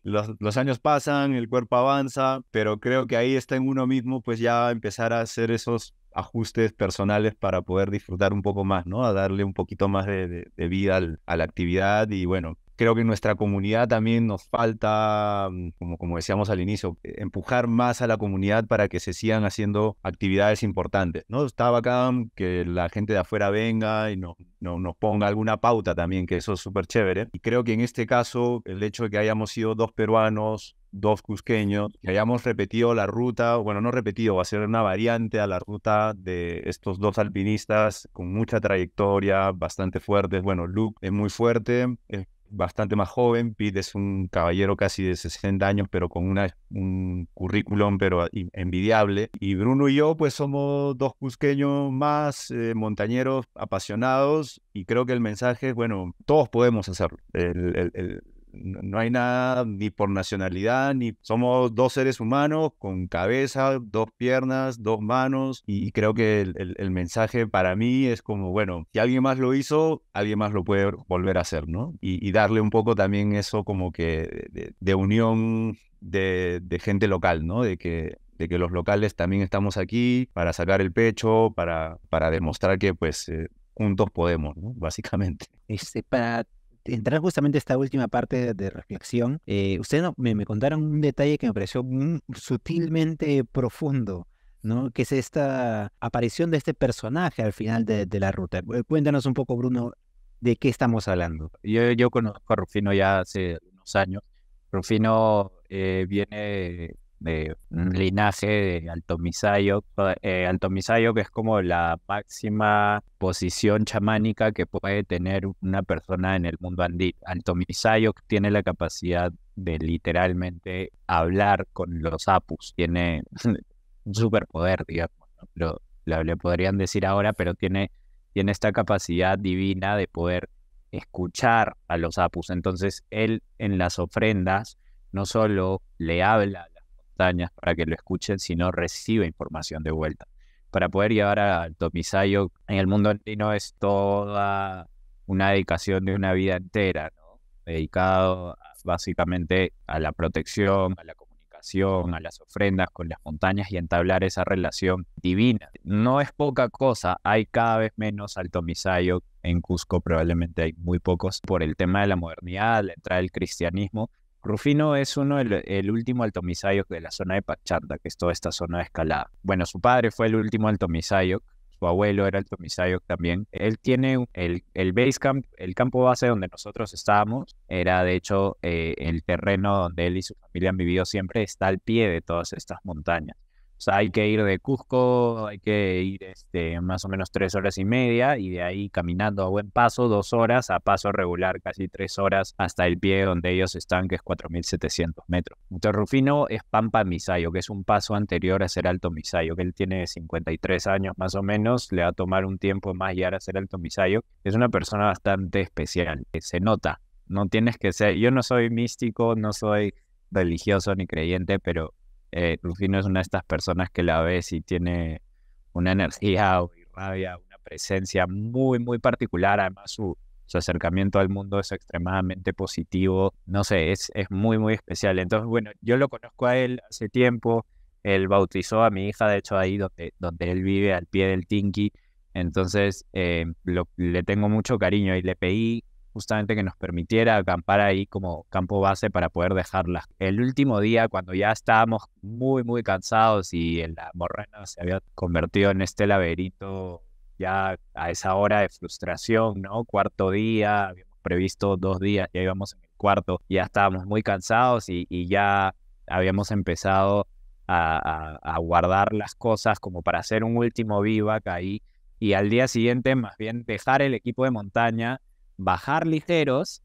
los años pasan, el cuerpo avanza, pero creo que ahí está en uno mismo pues ya empezar a hacer esos ajustes personales para poder disfrutar un poco más, ¿no? A darle un poquito más de vida a la actividad y bueno, creo que en nuestra comunidad también nos falta, como decíamos al inicio, empujar más a la comunidad para que se sigan haciendo actividades importantes, ¿no? Está bacán que la gente de afuera venga y nos ponga alguna pauta también, que eso es súper chévere. Y creo que en este caso, el hecho de que hayamos sido dos peruanos, dos cusqueños, que hayamos repetido la ruta, bueno, no repetido, va a ser una variante a la ruta de estos dos alpinistas con mucha trayectoria, bastante fuertes. Bueno, Luke es muy fuerte, es bastante más joven. Pete es un caballero casi de 60 años, pero con un currículum pero envidiable. Y Bruno y yo, pues somos dos cusqueños más montañeros apasionados, y creo que el mensaje es, bueno, todos podemos hacerlo. No hay nada ni por nacionalidad, ni somos dos seres humanos con cabeza, dos piernas, dos manos, y creo que el mensaje para mí es como, bueno, si alguien más lo hizo, alguien más lo puede volver a hacer, ¿no? Y darle un poco también eso como que de unión de gente local, ¿no? De que los locales también estamos aquí para sacar el pecho, para demostrar que pues juntos podemos, ¿no? Básicamente. Para entrar justamente a esta última parte de reflexión, ustedes me contaron un detalle que me pareció sutilmente profundo, ¿no? Que es esta aparición de este personaje al final de la ruta. Cuéntanos un poco, Bruno, de qué estamos hablando. Yo conozco a Rufino ya hace unos años. Rufino viene de un linaje de Alto Misayo. Alto Misayo, que es como la máxima posición chamánica que puede tener una persona en el mundo andino. Alto Misayo tiene la capacidad de literalmente hablar con los apus. Tiene un superpoder, digamos, ¿no? Pero le podrían decir ahora, pero tiene esta capacidad divina de poder escuchar a los apus. Entonces, él en las ofrendas no solo le habla a las montañas para que lo escuchen, sino recibe información de vuelta. Para poder llevar al Tomisayo en el mundo andino es toda una dedicación de una vida entera, ¿no? Dedicado básicamente a la protección, a la comunicación, a las ofrendas con las montañas y entablar esa relación divina. No es poca cosa, hay cada vez menos Alto Misayo en Cusco, probablemente hay muy pocos por el tema de la modernidad, la entrada del cristianismo. Rufino es el último Alto Misayo de la zona de Pachanta, que es toda esta zona de escalada. Bueno, su padre fue el último Alto Misayo, su abuelo era Alto Misayo también. Él tiene el base camp, el campo base donde nosotros estábamos, era de hecho el terreno donde él y su familia han vivido siempre, está al pie de todas estas montañas. O sea, hay que ir de Cusco, hay que ir más o menos 3 horas y media, y de ahí caminando a buen paso, 2 horas, a paso regular casi 3 horas, hasta el pie donde ellos están, que es 4.700 metros. Entonces Rufino es Pampa Misayo, que es un paso anterior a ser Alto Misayo, que él tiene 53 años más o menos, le va a tomar un tiempo más llegar a ser Alto Misayo. Es una persona bastante especial, se nota, no tienes que ser, yo no soy místico, no soy religioso ni creyente, pero Rufino es una de estas personas que la ves y tiene una energía o irradia, una presencia muy, muy particular. Además, su acercamiento al mundo es extremadamente positivo. No sé, es muy, muy especial. Entonces, bueno, yo lo conozco a él hace tiempo. Él bautizó a mi hija, de hecho, ahí donde él vive, al pie del Tinqui. Entonces, le tengo mucho cariño y le pedí justamente que nos permitiera acampar ahí como campo base para poder dejarlas. El último día, cuando ya estábamos muy, muy cansados y la morrena se había convertido en este laberinto, ya a esa hora de frustración, ¿no? Cuarto día, habíamos previsto 2 días, ya íbamos en el cuarto, ya estábamos muy cansados y ya habíamos empezado a guardar las cosas como para hacer un último vivac ahí, y al día siguiente más bien dejar el equipo de montaña, bajar ligeros,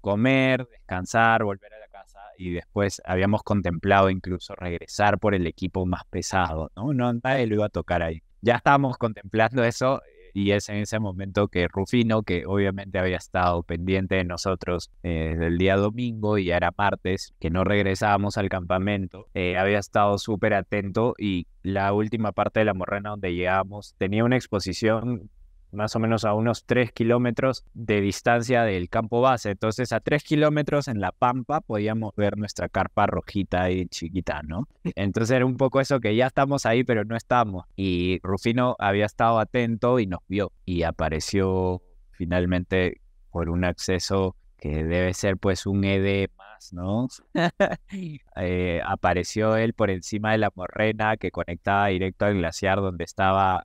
comer, descansar, volver a la casa, y después habíamos contemplado incluso regresar por el equipo más pesado, ¿no? No, nadie lo iba a tocar ahí. Ya estábamos contemplando eso, y es en ese momento que Rufino, que obviamente había estado pendiente de nosotros desde el día domingo y ya era martes, que no regresábamos al campamento, había estado súper atento, y la última parte de la morrena donde llegamos tenía una exposición más o menos a unos 3 kilómetros de distancia del campo base. Entonces, a 3 kilómetros en la pampa podíamos ver nuestra carpa rojita y chiquita, ¿no? Entonces era un poco eso, que ya estamos ahí, pero no estamos. Y Rufino había estado atento y nos vio. Y apareció finalmente por un acceso que debe ser pues un ED más, ¿no? Apareció él por encima de la morrena que conectaba directo al glaciar donde estaba,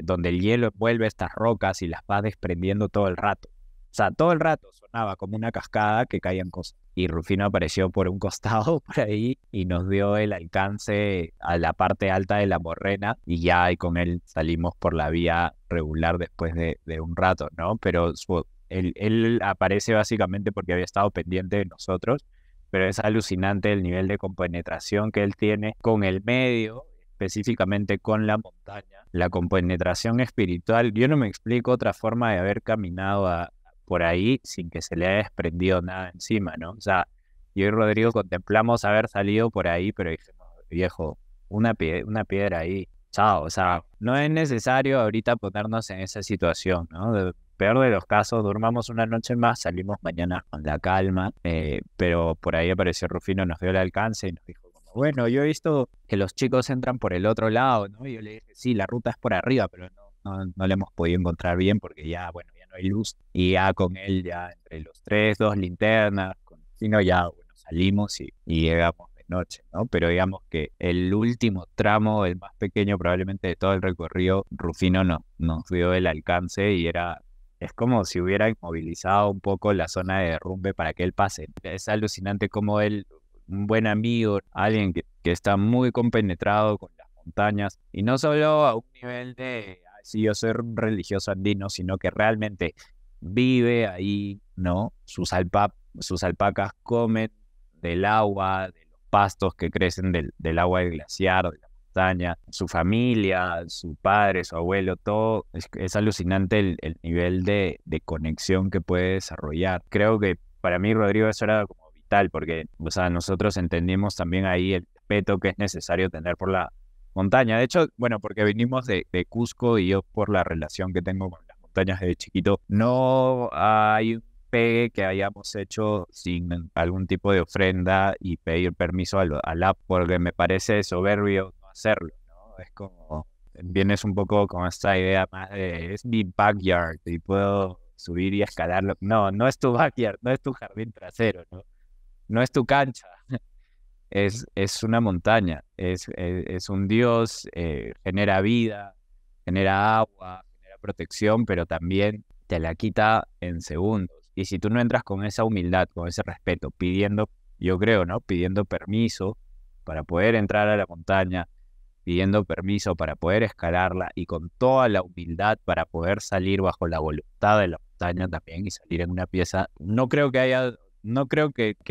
donde el hielo envuelve estas rocas y las va desprendiendo todo el rato. O sea, todo el rato sonaba como una cascada que caían cosas. Y Rufino apareció por un costado por ahí y nos dio el alcance a la parte alta de la morrena, y ya con él salimos por la vía regular después de un rato, ¿no? Pero Él aparece básicamente porque había estado pendiente de nosotros, pero es alucinante el nivel de compenetración que él tiene con el medio, específicamente con la montaña. La compenetración espiritual, yo no me explico otra forma de haber caminado por ahí sin que se le haya desprendido nada encima, ¿no? O sea, yo y Rodrigo contemplamos haber salido por ahí, pero dijimos, viejo, una piedra ahí, chao. O sea, no es necesario ahorita ponernos en esa situación, ¿no? Peor de los casos, durmamos una noche más, salimos mañana con la calma, pero por ahí apareció Rufino, nos dio el alcance y nos dijo, como, bueno, yo he visto que los chicos entran por el otro lado, ¿no? Y yo le dije, sí, la ruta es por arriba, pero no la hemos podido encontrar bien porque ya, bueno, ya no hay luz. Y ya con él, ya entre los tres, dos linternas, con Rufino ya, bueno, salimos y llegamos de noche, ¿no? Pero digamos que el último tramo, el más pequeño probablemente de todo el recorrido, Rufino nos dio el alcance y es como si hubiera inmovilizado un poco la zona de derrumbe para que él pase. Es alucinante como él, un buen amigo, alguien que está muy compenetrado con las montañas, y no solo a un nivel de, "Ay, sí, yo soy un religioso andino", sino que realmente vive ahí, ¿no? Sus alpacas comen del agua, de los pastos que crecen del agua del glaciar, de la montaña, su familia, su padre, su abuelo, todo. Es alucinante el nivel de conexión que puede desarrollar. Creo que para mí, Rodrigo, eso era como vital, porque, o sea, nosotros entendimos también ahí el respeto que es necesario tener por la montaña. De hecho, bueno, porque venimos de Cusco y yo por la relación que tengo con las montañas desde chiquito, no hay un pegue que hayamos hecho sin algún tipo de ofrenda y pedir permiso al app, porque me parece soberbio no hacerlo, ¿no? Es como, vienes un poco con esta idea más de, es mi backyard y puedo subir y escalarlo. No, no es tu backyard, no es tu jardín trasero, ¿no? No es tu cancha. Es una montaña, es un dios, genera vida, genera agua, genera protección, pero también te la quita en segundos. Y si tú no entras con esa humildad, con ese respeto, pidiendo, yo creo, ¿no? Pidiendo permiso para poder entrar a la montaña, pidiendo permiso para poder escalarla y con toda la humildad para poder salir bajo la voluntad de la montaña también y salir en una pieza, no creo que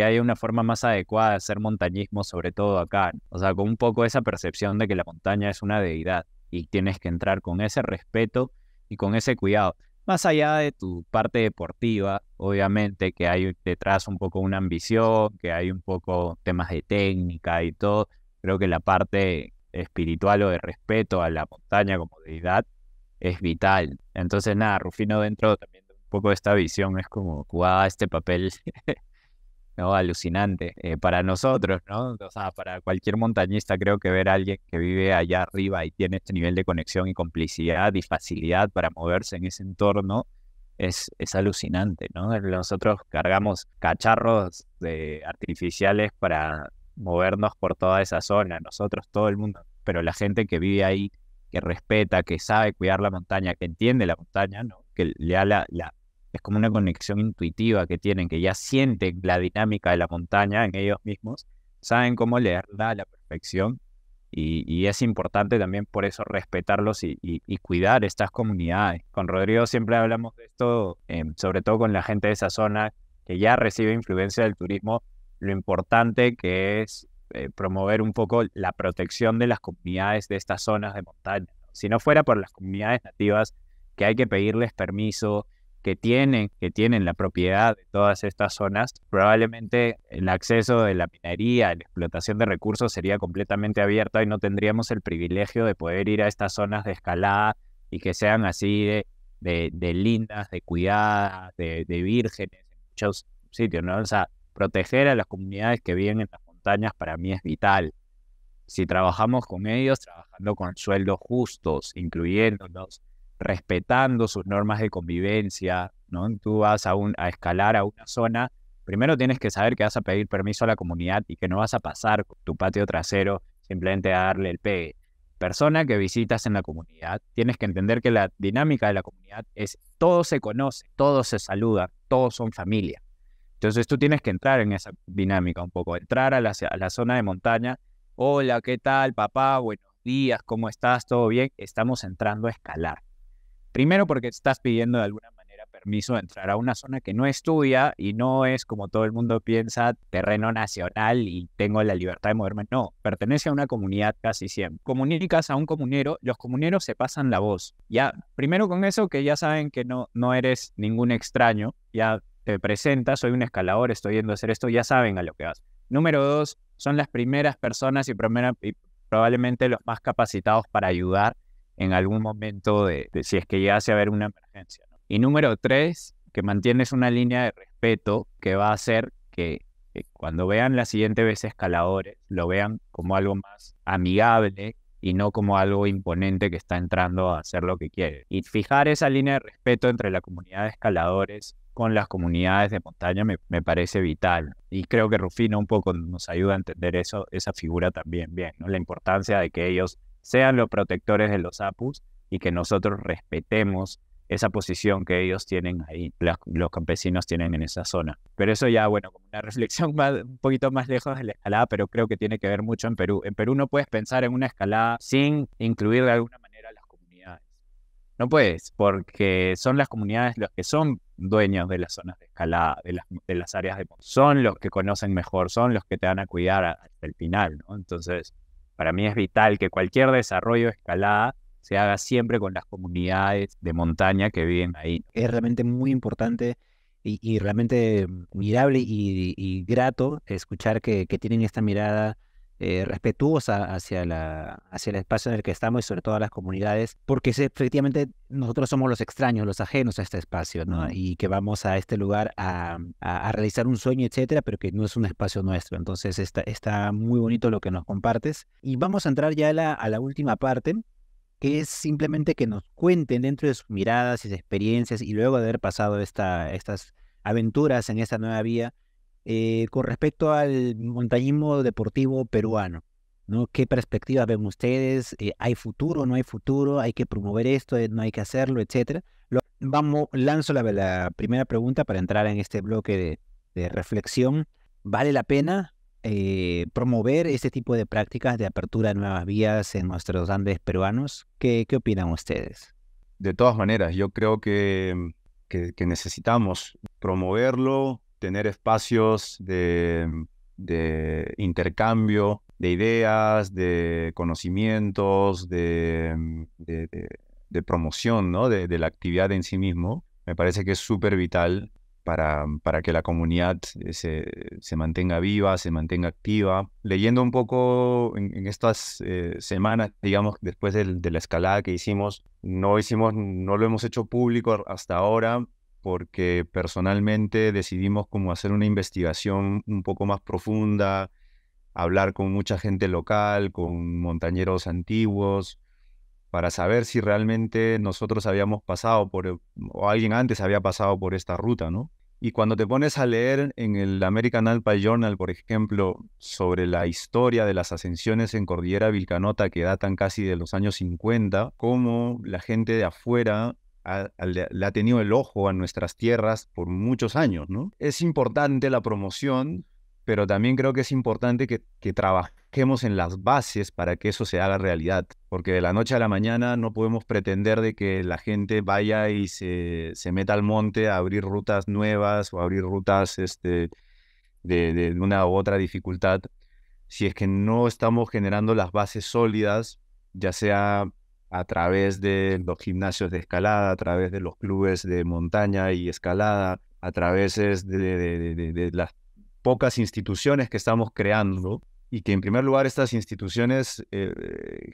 haya una forma más adecuada de hacer montañismo, sobre todo acá. O sea, con un poco esa percepción de que la montaña es una deidad y tienes que entrar con ese respeto y con ese cuidado. Más allá de tu parte deportiva, obviamente que hay detrás un poco una ambición, que hay un poco temas de técnica y todo, creo que la parte espiritual o de respeto a la montaña como deidad es vital. Entonces, nada, Rufino dentro también de un poco de esta visión es como jugaba este papel, ¿no? Alucinante para nosotros, ¿no? O sea, para cualquier montañista creo que ver a alguien que vive allá arriba y tiene este nivel de conexión y complicidad y facilidad para moverse en ese entorno es alucinante, ¿no? Nosotros cargamos cacharros artificiales para movernos por toda esa zona, nosotros, todo el mundo, pero la gente que vive ahí, que respeta, que sabe cuidar la montaña, que entiende la montaña, ¿no? Que le da es como una conexión intuitiva que tienen, que ya sienten la dinámica de la montaña en ellos mismos, saben cómo leerla a la perfección y es importante también por eso respetarlos y cuidar estas comunidades. Con Rodrigo siempre hablamos de esto, sobre todo con la gente de esa zona que ya recibe influencia del turismo, lo importante que es promover un poco la protección de las comunidades de estas zonas de montaña, ¿no? Si no fuera por las comunidades nativas, que hay que pedirles permiso, que tienen la propiedad de todas estas zonas, probablemente el acceso de la minería, la explotación de recursos sería completamente abierta y no tendríamos el privilegio de poder ir a estas zonas de escalada y que sean así de lindas, de cuidadas, de vírgenes en muchos sitios, ¿no? O sea, proteger a las comunidades que viven en las montañas para mí es vital. Si trabajamos con ellos, trabajando con sueldos justos, incluyéndolos, respetando sus normas de convivencia, ¿no? Tú vas a escalar a una zona, primero tienes que saber que vas a pedir permiso a la comunidad y que no vas a pasar con tu patio trasero simplemente a darle el pegue. Persona que visitas en la comunidad, tienes que entender que la dinámica de la comunidad es todos se conocen, todos se saludan, todos son familia. Entonces tú tienes que entrar en esa dinámica un poco, entrar a la zona de montaña. Hola, ¿qué tal, papá? Buenos días, ¿cómo estás? ¿Todo bien? Estamos entrando a escalar. Primero porque estás pidiendo de alguna manera permiso de entrar a una zona que no es tuya y no es como todo el mundo piensa, terreno nacional y tengo la libertad de moverme. No, pertenece a una comunidad casi siempre. Comunicas a un comunero, los comuneros se pasan la voz. Ya, primero con eso que ya saben que no eres ningún extraño, ya te presentas, soy un escalador, estoy yendo a hacer esto, ya saben a lo que vas. Número 2, son las primeras personas y probablemente los más capacitados para ayudar en algún momento de si es que llegase a haber una emergencia, ¿no? Y número 3, que mantienes una línea de respeto que va a hacer que cuando vean la siguiente vez escaladores, lo vean como algo más amigable y no como algo imponente que está entrando a hacer lo que quiere. Y fijar esa línea de respeto entre la comunidad de escaladores con las comunidades de montaña me parece vital. Y creo que Rufino un poco nos ayuda a entender eso, esa figura también bien, ¿no? La importancia de que ellos sean los protectores de los apus y que nosotros respetemos esa posición que ellos tienen ahí, los campesinos tienen en esa zona. Pero eso ya, bueno, como una reflexión un poquito más lejos de la escalada, pero creo que tiene que ver mucho en Perú. En Perú no puedes pensar en una escalada sin incluir de alguna manera a las comunidades. No puedes, porque son las comunidades los que son dueños de las zonas de escalada, de las áreas de montaña. Son los que conocen mejor, son los que te van a cuidar hasta el final, ¿no? Entonces, para mí es vital que cualquier desarrollo de escalada se haga siempre con las comunidades de montaña que viven ahí. Es realmente muy importante y realmente admirable y grato escuchar que tienen esta mirada respetuosa hacia el espacio en el que estamos y sobre todo a las comunidades, porque efectivamente nosotros somos los extraños, los ajenos a este espacio, ¿no? Y que vamos a este lugar a realizar un sueño, etcétera, pero que no es un espacio nuestro. Entonces está muy bonito lo que nos compartes. Y vamos a entrar ya a la última parte, que es simplemente que nos cuenten dentro de sus miradas y sus experiencias y luego de haber pasado estas aventuras en esta nueva vía, con respecto al montañismo deportivo peruano, ¿no? ¿Qué perspectivas ven ustedes? ¿Hay futuro, no hay futuro? ¿Hay que promover esto? ¿No hay que hacerlo? Etcétera. Lanzo la primera pregunta para entrar en este bloque de reflexión. ¿Vale la pena promover este tipo de prácticas de apertura de nuevas vías en nuestros Andes peruanos? ¿Qué opinan ustedes? De todas maneras, yo creo que necesitamos promoverlo, tener espacios de intercambio de ideas, de conocimientos, de promoción, ¿no? de la actividad en sí mismo. Me parece que es súper vital para que la comunidad se mantenga viva, se mantenga activa. Leyendo un poco en estas semanas, digamos, después de la escalada que hicimos, no lo hemos hecho público hasta ahora, porque personalmente decidimos como hacer una investigación un poco más profunda, hablar con mucha gente local, con montañeros antiguos, para saber si realmente nosotros habíamos pasado o alguien antes había pasado por esta ruta, ¿no? Y cuando te pones a leer en el American Alpine Journal, por ejemplo, sobre la historia de las ascensiones en Cordillera Vilcanota que datan casi de los años 50, cómo la gente de afuera le ha tenido el ojo a nuestras tierras por muchos años, ¿no? Es importante la promoción, pero también creo que es importante que trabajemos en las bases para que eso se haga realidad, porque de la noche a la mañana no podemos pretender de que la gente vaya y se meta al monte a abrir rutas nuevas o abrir rutas de una u otra dificultad, si es que no estamos generando las bases sólidas, ya sea a través de los gimnasios de escalada, a través de los clubes de montaña y escalada, a través de las pocas instituciones que estamos creando, y que en primer lugar estas instituciones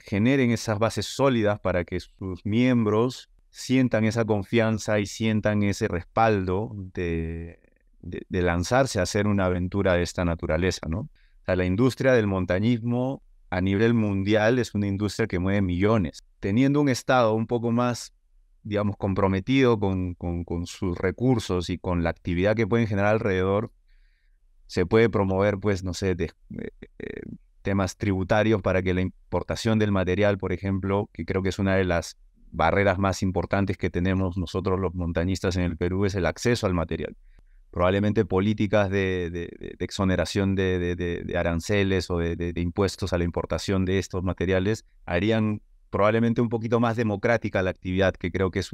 generen esas bases sólidas para que sus miembros sientan esa confianza y sientan ese respaldo de lanzarse a hacer una aventura de esta naturaleza, ¿no? O sea, la industria del montañismo a nivel mundial es una industria que mueve millones. Teniendo un Estado un poco más, digamos, comprometido con sus recursos y con la actividad que pueden generar alrededor, se puede promover, pues, no sé, temas tributarios para que la importación del material, por ejemplo, que creo que es una de las barreras más importantes que tenemos nosotros los montañistas en el Perú, es el acceso al material. Probablemente políticas de exoneración de aranceles o de impuestos a la importación de estos materiales harían probablemente un poquito más democrática la actividad, que creo que es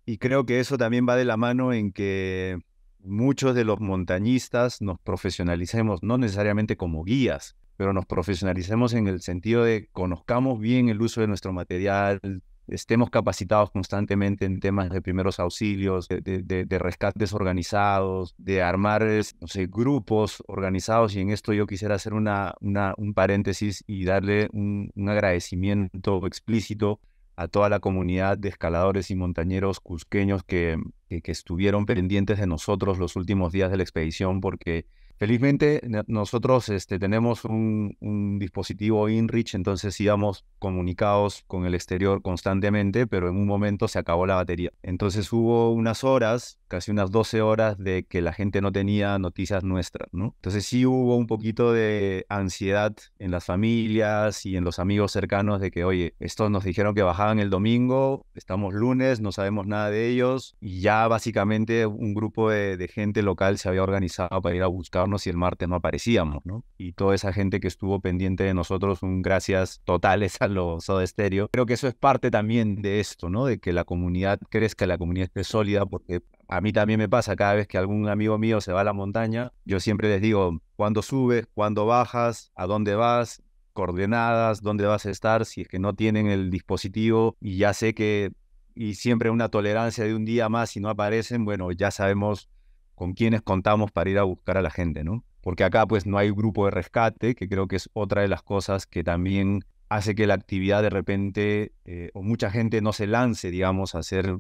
Y creo que eso también va de la mano en que muchos de los montañistas nos profesionalicemos, no necesariamente como guías, pero nos profesionalicemos en el sentido de conozcamos bien el uso de nuestro material, estemos capacitados constantemente en temas de primeros auxilios, de rescates organizados, de armar, no sé, grupos organizados. Y en esto yo quisiera hacer un paréntesis y darle un agradecimiento explícito a toda la comunidad de escaladores y montañeros cusqueños que estuvieron pendientes de nosotros los últimos días de la expedición, porque felizmente nosotros tenemos un dispositivo InReach, entonces íbamos comunicados con el exterior constantemente, pero en un momento se acabó la batería. Entonces hubo unas horas, casi unas 12 horas, de que la gente no tenía noticias nuestras, ¿no? Entonces sí hubo un poquito de ansiedad en las familias y en los amigos cercanos de que, oye, estos nos dijeron que bajaban el domingo, estamos lunes, no sabemos nada de ellos, y ya básicamente un grupo de gente local se había organizado para ir a buscarnos y el martes no aparecíamos, ¿no? Y toda esa gente que estuvo pendiente de nosotros, un gracias totales a los Soda Stereo. Creo que eso es parte también de esto, ¿no? De que la comunidad crezca, la comunidad esté sólida, porque a mí también me pasa cada vez que algún amigo mío se va a la montaña, yo siempre les digo, ¿cuándo subes? ¿Cuándo bajas? ¿A dónde vas? Coordenadas, dónde vas a estar, si es que no tienen el dispositivo, y ya sé que, y siempre una tolerancia de un día más si no aparecen, bueno, ya sabemos con quiénes contamos para ir a buscar a la gente, ¿no? Porque acá pues no hay grupo de rescate, que creo que es otra de las cosas que también hace que la actividad de repente, o mucha gente no se lance, digamos, a hacer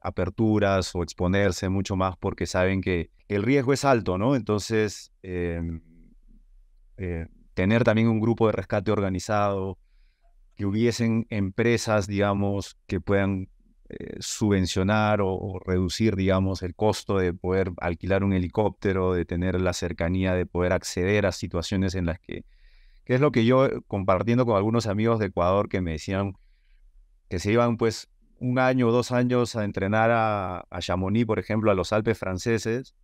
aperturas o exponerse mucho más porque saben que el riesgo es alto, ¿no? Entonces, tener también un grupo de rescate organizado, que hubiesen empresas, digamos, que puedan subvencionar o reducir, digamos, el costo de poder alquilar un helicóptero, de tener la cercanía, de poder acceder a situaciones en las que es lo que yo, compartiendo con algunos amigos de Ecuador que me decían que se iban pues un año o 2 años a entrenar a Chamonix, por ejemplo, a los Alpes franceses,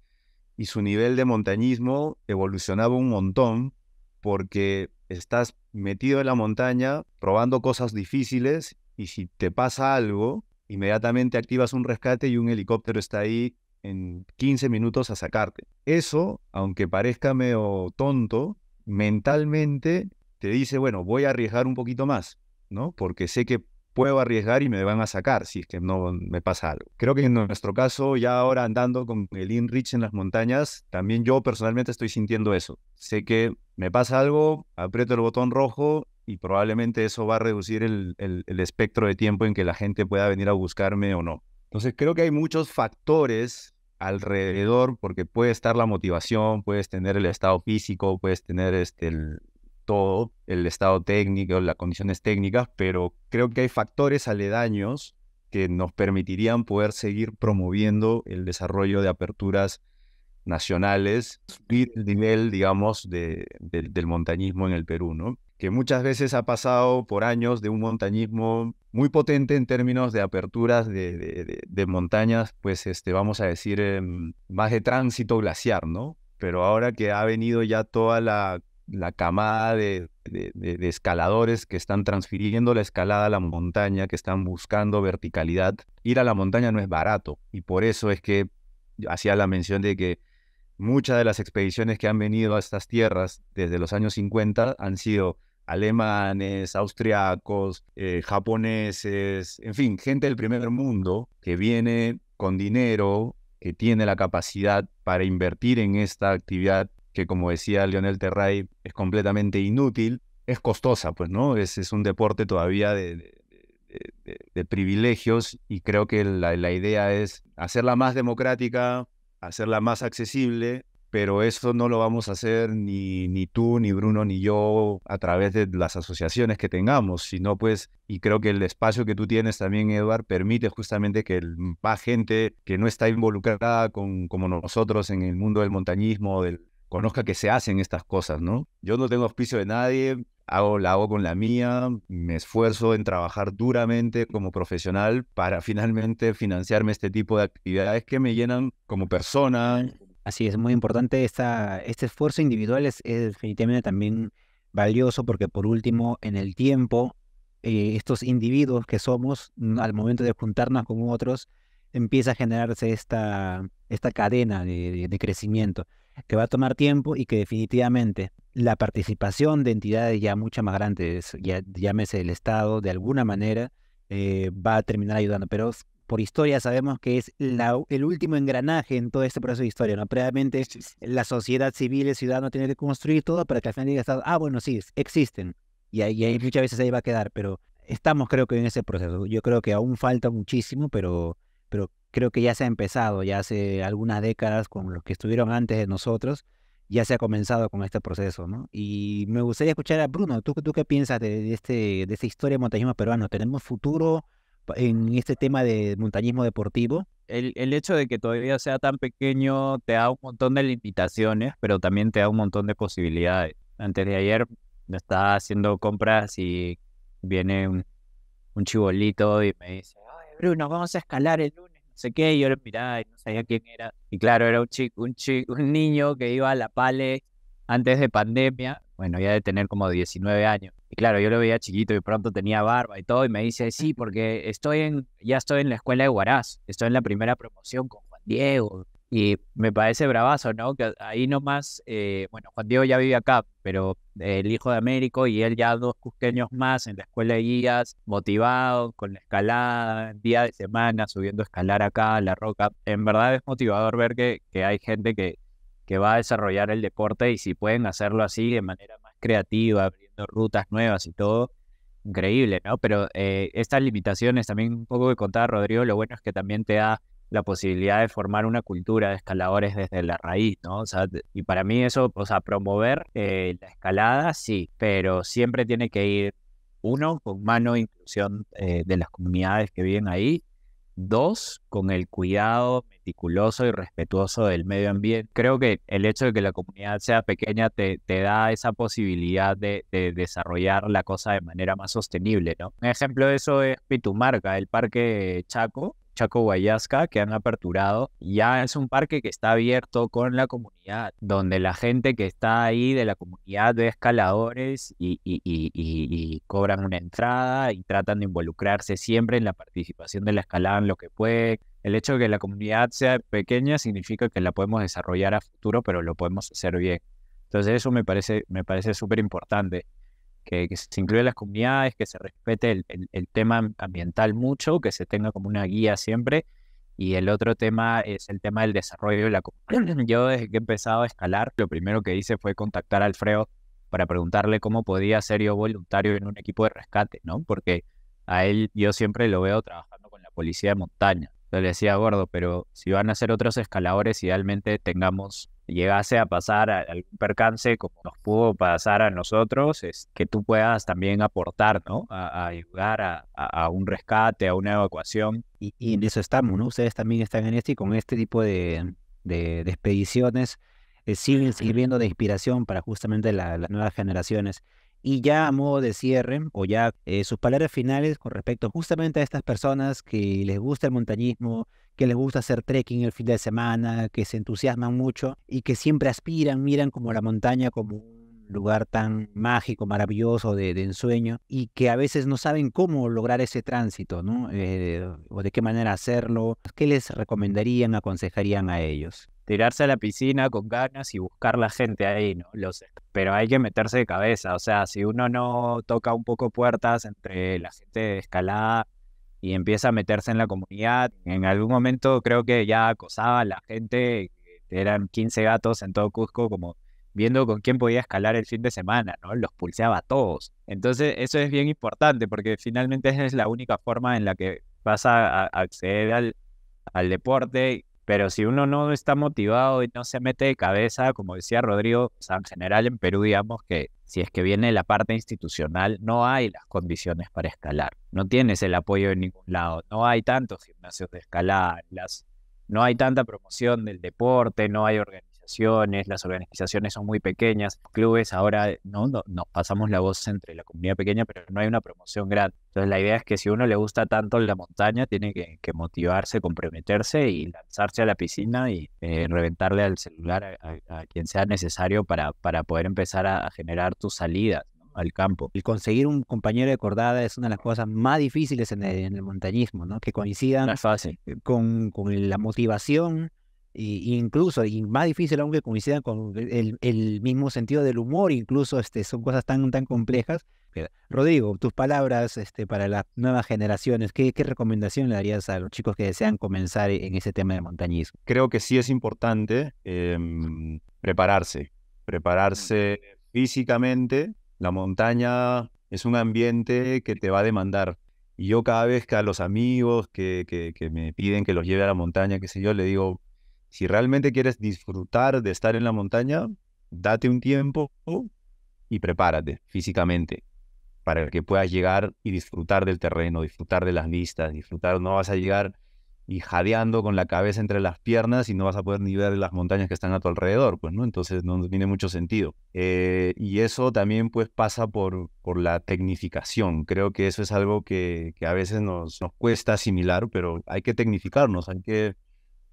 y su nivel de montañismo evolucionaba un montón porque estás metido en la montaña probando cosas difíciles, y si te pasa algo, inmediatamente activas un rescate y un helicóptero está ahí en 15 minutos a sacarte. Eso, aunque parezca medio tonto, mentalmente te dice, bueno, voy a arriesgar un poquito más, ¿no? Porque sé que puedo arriesgar y me van a sacar si es que no me pasa algo. Creo que en nuestro caso, ya ahora andando con el InReach en las montañas, también yo personalmente estoy sintiendo eso. Sé que me pasa algo, aprieto el botón rojo y probablemente eso va a reducir el espectro de tiempo en que la gente pueda venir a buscarme o no. Entonces creo que hay muchos factores alrededor, porque puede estar la motivación, puedes tener el estado físico, puedes tener todo, el estado técnico, las condiciones técnicas, pero creo que hay factores aledaños que nos permitirían poder seguir promoviendo el desarrollo de aperturas nacionales, subir el nivel, digamos, del montañismo en el Perú, ¿no? Que muchas veces ha pasado por años de un montañismo muy potente en términos de aperturas de montañas, pues vamos a decir, más de tránsito glaciar, ¿no? Pero ahora que ha venido ya toda la camada de escaladores que están transfiriendo la escalada a la montaña, que están buscando verticalidad, ir a la montaña no es barato, y por eso es que hacía la mención de que muchas de las expediciones que han venido a estas tierras desde los años 50 han sido alemanes, austriacos, japoneses, en fin, gente del primer mundo que viene con dinero, que tiene la capacidad para invertir en esta actividad que, como decía Lionel Terray, es completamente inútil, es costosa, pues, ¿no? Es un deporte todavía de privilegios, y creo que la idea es hacerla más democrática, hacerla más accesible, pero eso no lo vamos a hacer ni tú, ni Bruno, ni yo a través de las asociaciones que tengamos, sino pues, y creo que el espacio que tú tienes también, Eduard, permite justamente que más gente que no está involucrada como nosotros en el mundo del montañismo, conozca que se hacen estas cosas, ¿no? Yo no tengo auspicio de nadie, la hago con la mía, me esfuerzo en trabajar duramente como profesional para finalmente financiarme este tipo de actividades que me llenan como persona. Así es, muy importante. Este esfuerzo individual es definitivamente también valioso porque, por último, en el tiempo, estos individuos que somos, al momento de juntarnos con otros, empieza a generarse esta cadena de crecimiento que va a tomar tiempo y que definitivamente la participación de entidades ya mucho más grandes, ya llámese el Estado, de alguna manera va a terminar ayudando. Pero por historia sabemos que es el último engranaje en todo este proceso de historia, ¿no? Previamente la sociedad civil, el ciudadano tiene que construir todo para que al final diga Estado, bueno, sí, existen. Y ahí muchas veces ahí va a quedar, pero estamos creo que en ese proceso. Yo creo que aún falta muchísimo, pero creo que ya se ha empezado, ya hace algunas décadas con los que estuvieron antes de nosotros, ya se ha comenzado con este proceso, ¿no? Y me gustaría escuchar a Bruno, ¿tú qué piensas de esta historia de montañismo peruano? ¿Tenemos futuro en este tema de montañismo deportivo? El hecho de que todavía sea tan pequeño te da un montón de limitaciones, pero también te da un montón de posibilidades. Antes de ayer me estaba haciendo compras y viene un chibolito y me dice, "Ay, Bruno, vamos a escalar el lunes, no sé qué", y yo le miraba y no sabía quién era. Y claro, era un niño que iba a la Pale antes de pandemia, bueno, ya de tener como 19 años. Y claro, yo lo veía chiquito y pronto tenía barba y todo, y me dice, sí, porque ya estoy en la escuela de Huaraz, estoy en la primera promoción con Juan Diego. Y me parece bravazo, ¿no? Que ahí nomás, bueno, Juan Diego ya vive acá, pero el hijo de Américo y él ya dos cusqueños más en la escuela de guías, motivados con la escalada, día de semana, subiendo a escalar acá a La Roca. En verdad es motivador ver que hay gente que va a desarrollar el deporte y si pueden hacerlo así de manera más creativa, abriendo rutas nuevas y todo, increíble, ¿no? Pero estas limitaciones, también un poco que contaba Rodrigo, lo bueno es que también te da la posibilidad de formar una cultura de escaladores desde la raíz, ¿no? O sea, y para mí eso, o sea, promover la escalada, sí, pero siempre tiene que ir, uno, con mano de inclusión de las comunidades que viven ahí, dos, con el cuidado meticuloso y respetuoso del medio ambiente. Creo que el hecho de que la comunidad sea pequeña te da esa posibilidad de desarrollar la cosa de manera más sostenible, ¿no? Un ejemplo de eso es Pitumarca, el Parque Chaco Guayasca, que han aperturado. Ya es un parque que está abierto con la comunidad, donde la gente que está ahí de la comunidad ve escaladores y cobran una entrada y tratan de involucrarse siempre en la participación de la escalada en lo que puede. El hecho de que la comunidad sea pequeña significa que la podemos desarrollar a futuro, pero lo podemos hacer bien. Entonces eso me parece súper importante que se incluya las comunidades, que se respete el tema ambiental mucho, que se tenga como una guía siempre. Y el otro tema es el tema del desarrollo de la comunidad. Yo desde que he empezado a escalar, lo primero que hice fue contactar a Alfredo para preguntarle cómo podía ser yo voluntario en un equipo de rescate, ¿no? Porque a él yo siempre lo veo trabajando con la policía de montaña. Entonces le decía, gordo, pero si van a ser otros escaladores, idealmente llegase a pasar algún percance como nos pudo pasar a nosotros, es que tú puedas también aportar, ¿no? A ayudar a un rescate, a una evacuación. Y en eso estamos, ¿no? Ustedes también están en y con este tipo de expediciones siguen sirviendo de inspiración para justamente las nuevas generaciones. Y ya a modo de cierre, o ya sus palabras finales con respecto justamente a estas personas que les gusta el montañismo, que les gusta hacer trekking el fin de semana, que se entusiasman mucho y que siempre aspiran, miran como la montaña como un lugar tan mágico, maravilloso, de ensueño, y que a veces no saben cómo lograr ese tránsito, ¿no? O de qué manera hacerlo. ¿Qué les recomendarían, aconsejarían a ellos? Tirarse a la piscina con ganas y buscar la gente ahí, ¿no? Pero hay que meterse de cabeza, o sea, si uno no toca un poco puertas entre la gente de escalada y empieza a meterse en la comunidad, en algún momento creo que ya acosaba a la gente, eran 15 gatos en todo Cusco, como viendo con quién podía escalar el fin de semana, ¿no? Los pulseaba a todos. Entonces eso es bien importante porque finalmente esa es la única forma en la que vas a acceder al deporte. Pero si uno no está motivado y no se mete de cabeza, como decía Rodrigo, o sea, en general en Perú, digamos que si es que viene la parte institucional, no hay las condiciones para escalar. No tienes el apoyo de ningún lado. No hay tantos gimnasios de escalada, no hay tanta promoción del deporte, no hay organizaciones, las organizaciones son muy pequeñas. Los clubes ahora no nos pasamos la voz entre la comunidad pequeña, pero no hay una promoción grande. Entonces la idea es que si uno le gusta tanto la montaña, tiene que motivarse, comprometerse y lanzarse a la piscina y reventarle al celular a quien sea necesario para poder empezar a generar tus salidas, ¿no? al campo. El conseguir un compañero de cordada es una de las cosas más difíciles en el montañismo, ¿no? Que No coincidan es fácil. con la motivación, incluso, y más difícil aún que coincidan con el mismo sentido del humor, incluso son cosas tan complejas. Rodrigo, tus palabras para las nuevas generaciones, ¿qué recomendación le darías a los chicos que desean comenzar en ese tema de montañismo? Creo que sí es importante prepararse físicamente. La montaña es un ambiente que te va a demandar. Y yo cada vez que a los amigos que me piden que los lleve a la montaña, qué sé yo, le digo, si realmente quieres disfrutar de estar en la montaña, date un tiempo y prepárate físicamente para que puedas llegar y disfrutar del terreno, disfrutar de las vistas, disfrutar, no vas a llegar y jadeando con la cabeza entre las piernas y no vas a poder ni ver las montañas que están a tu alrededor, pues, ¿no? Entonces no tiene mucho sentido. Y eso también, pues, pasa por la tecnificación. Creo que eso es algo que a veces nos cuesta asimilar, pero hay que tecnificarnos, hay que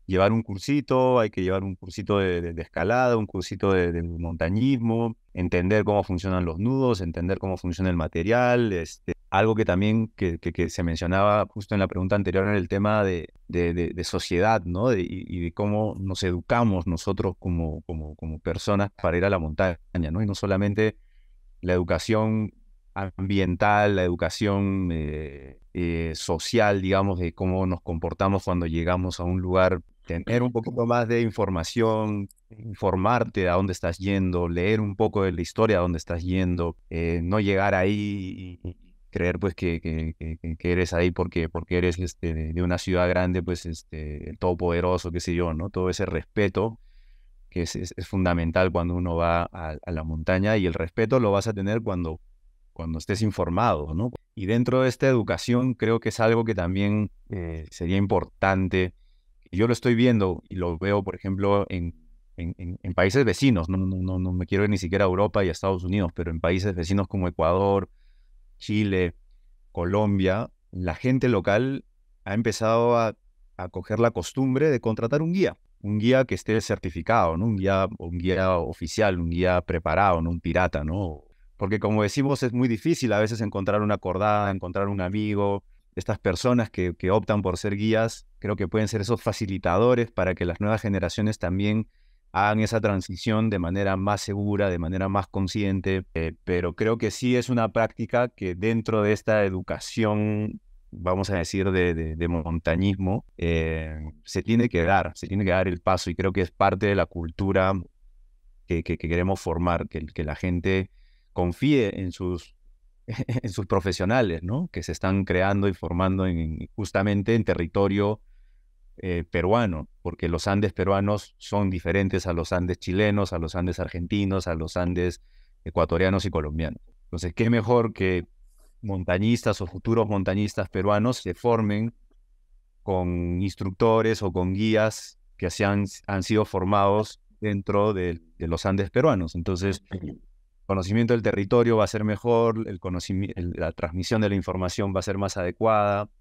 llevar un cursito, hay que llevar un cursito de escalada, un cursito de montañismo, entender cómo funcionan los nudos, entender cómo funciona el material. Algo que también que se mencionaba justo en la pregunta anterior en el tema de sociedad, ¿no? Y de cómo nos educamos nosotros como personas para ir a la montaña, ¿no? Y no solamente la educación ambiental, la educación social, digamos, de cómo nos comportamos cuando llegamos a un lugar, tener un poquito más de información, informarte a dónde estás yendo, leer un poco de la historia a dónde estás yendo, no llegar ahí y creer pues que eres ahí porque eres de una ciudad grande, pues el todopoderoso, qué sé yo, ¿no? Todo ese respeto que es fundamental cuando uno va a la montaña, y el respeto lo vas a tener cuando estés informado, ¿no? Y dentro de esta educación creo que es algo que también sería importante. Yo lo estoy viendo y lo veo, por ejemplo, en países vecinos. No me quiero ir ni siquiera a Europa y a Estados Unidos, pero en países vecinos como Ecuador, Chile, Colombia, la gente local ha empezado a coger la costumbre de contratar un guía que esté certificado, ¿no? Un guía oficial, un guía preparado, no un pirata, ¿no? Porque como decimos, es muy difícil a veces encontrar una acordada, encontrar un amigo. Estas personas que optan por ser guías, creo que pueden ser esos facilitadores para que las nuevas generaciones también hagan esa transición de manera más segura, de manera más consciente, pero creo que sí es una práctica que dentro de esta educación, vamos a decir, de montañismo, se tiene que dar el paso, y creo que es parte de la cultura que queremos formar, que la gente confíe en sus profesionales, ¿no? Que se están creando y formando justamente en territorio peruano, porque los Andes peruanos son diferentes a los Andes chilenos, a los Andes argentinos, a los Andes ecuatorianos y colombianos. Entonces, qué mejor que montañistas o futuros montañistas peruanos se formen con instructores o con guías que han sido formados dentro de los Andes peruanos. Entonces, el conocimiento del territorio va a ser mejor, la transmisión de la información va a ser más adecuada,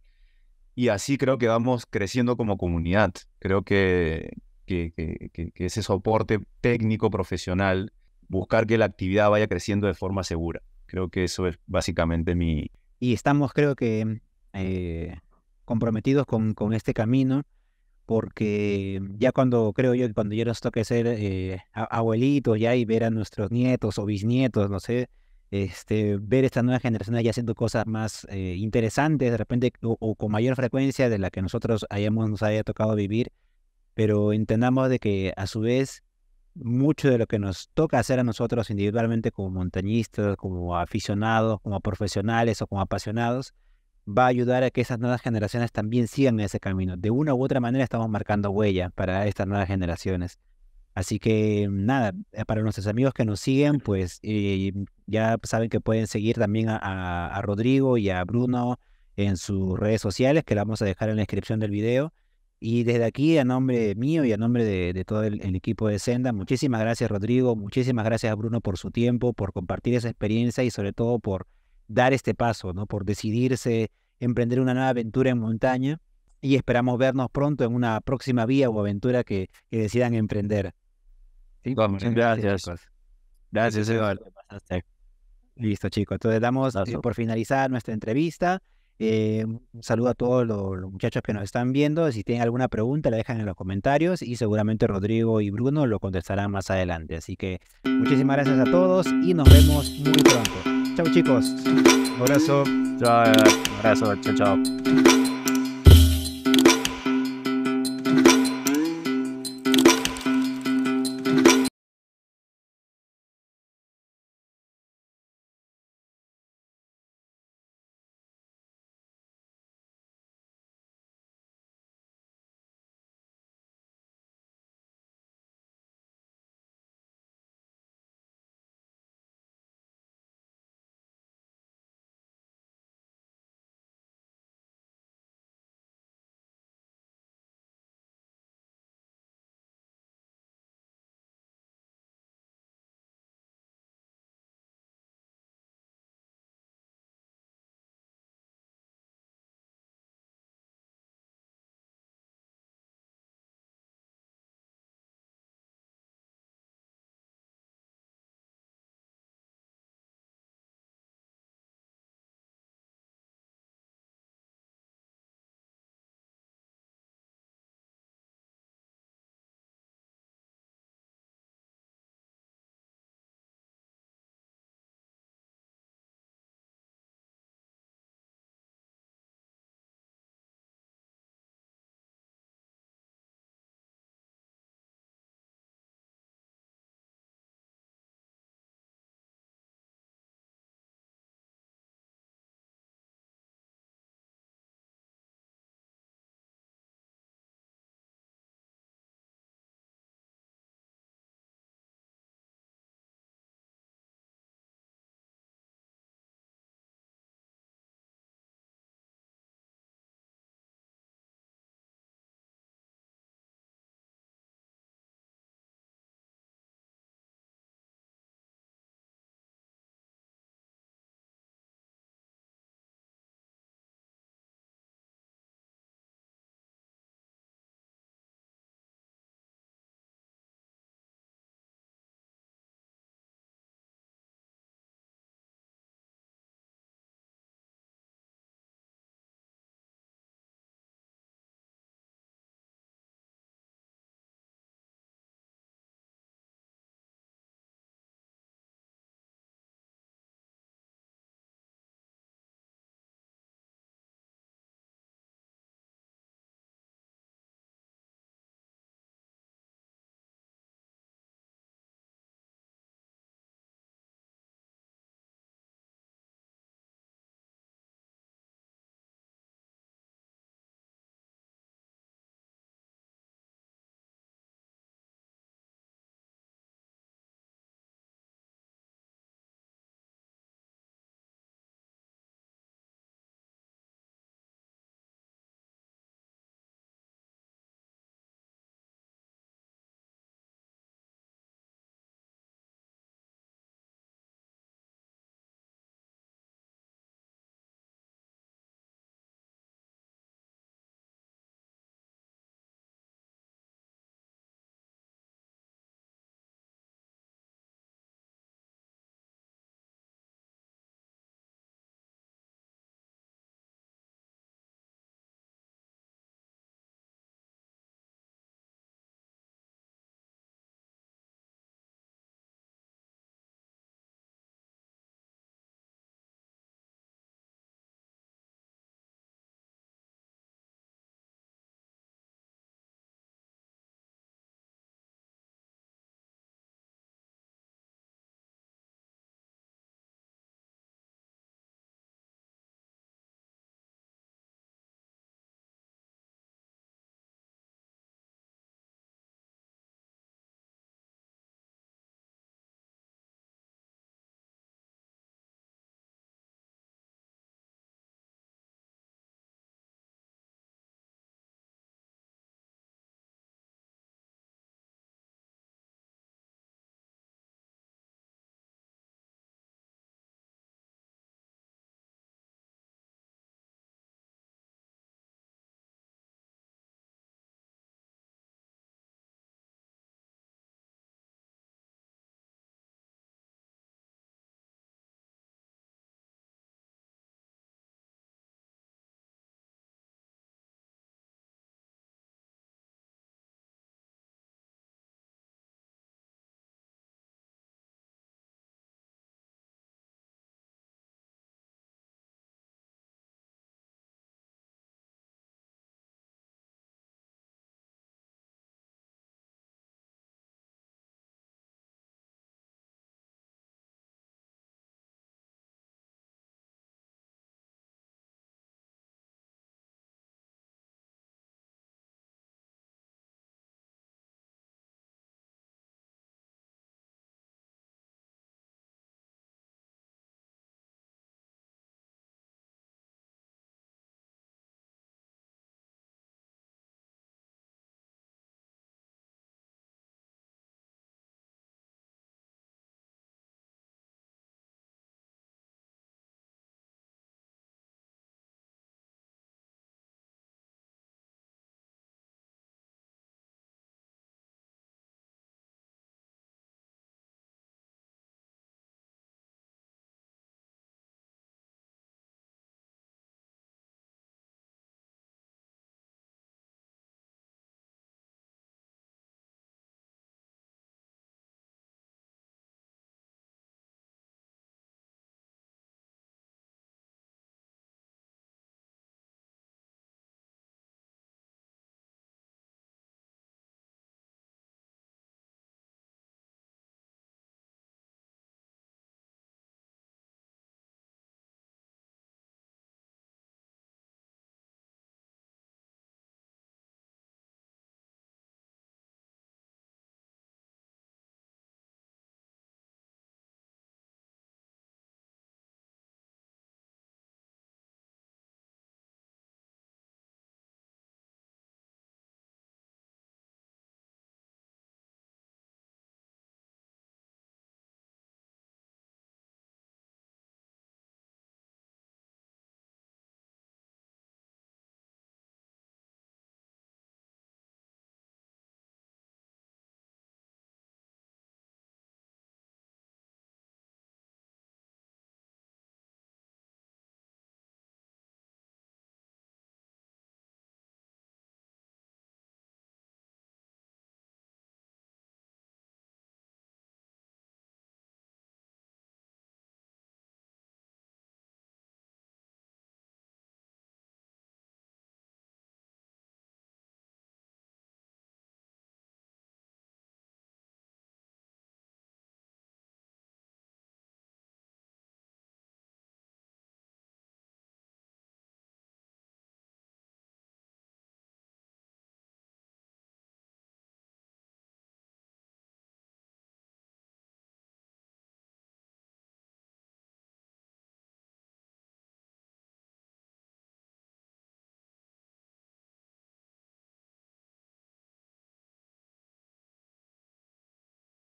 y así creo que vamos creciendo como comunidad. Creo que ese soporte técnico profesional, buscar que la actividad vaya creciendo de forma segura. Creo que eso es básicamente mi... Y estamos, creo que, eh, comprometidos con este camino, porque ya creo yo, que cuando ya nos toque ser abuelitos ya y ver a nuestros nietos o bisnietos, no sé, ver esta nueva generación ya haciendo cosas más interesantes, de repente, o con mayor frecuencia de la que nosotros nos haya tocado vivir, pero entendamos de que a su vez mucho de lo que nos toca hacer a nosotros individualmente como montañistas, como aficionados, como profesionales o como apasionados, va a ayudar a que esas nuevas generaciones también sigan ese camino. De una u otra manera estamos marcando huella para estas nuevas generaciones. Así que nada, para nuestros amigos que nos siguen, pues ya saben que pueden seguir también a Rodrigo y a Bruno en sus redes sociales, que la vamos a dejar en la descripción del video. Y desde aquí, a nombre mío y a nombre de todo el equipo de Senda, muchísimas gracias, Rodrigo, muchísimas gracias a Bruno por su tiempo, por compartir esa experiencia y sobre todo por dar este paso, ¿no? Por decidirse emprender una nueva aventura en montaña, y esperamos vernos pronto en una próxima vía o aventura que decidan emprender. ¿Sí? Muchas gracias. chicos. Gracias, Eduardo. Listo, chicos. Entonces damos Abrazo. por finalizar nuestra entrevista. Un saludo a todos los muchachos que nos están viendo. Si tienen alguna pregunta, la dejan en los comentarios y seguramente Rodrigo y Bruno lo contestarán más adelante. Así que muchísimas gracias a todos y nos vemos muy pronto. Chau, chicos. Un abrazo. Chao, un abrazo, chao, chao.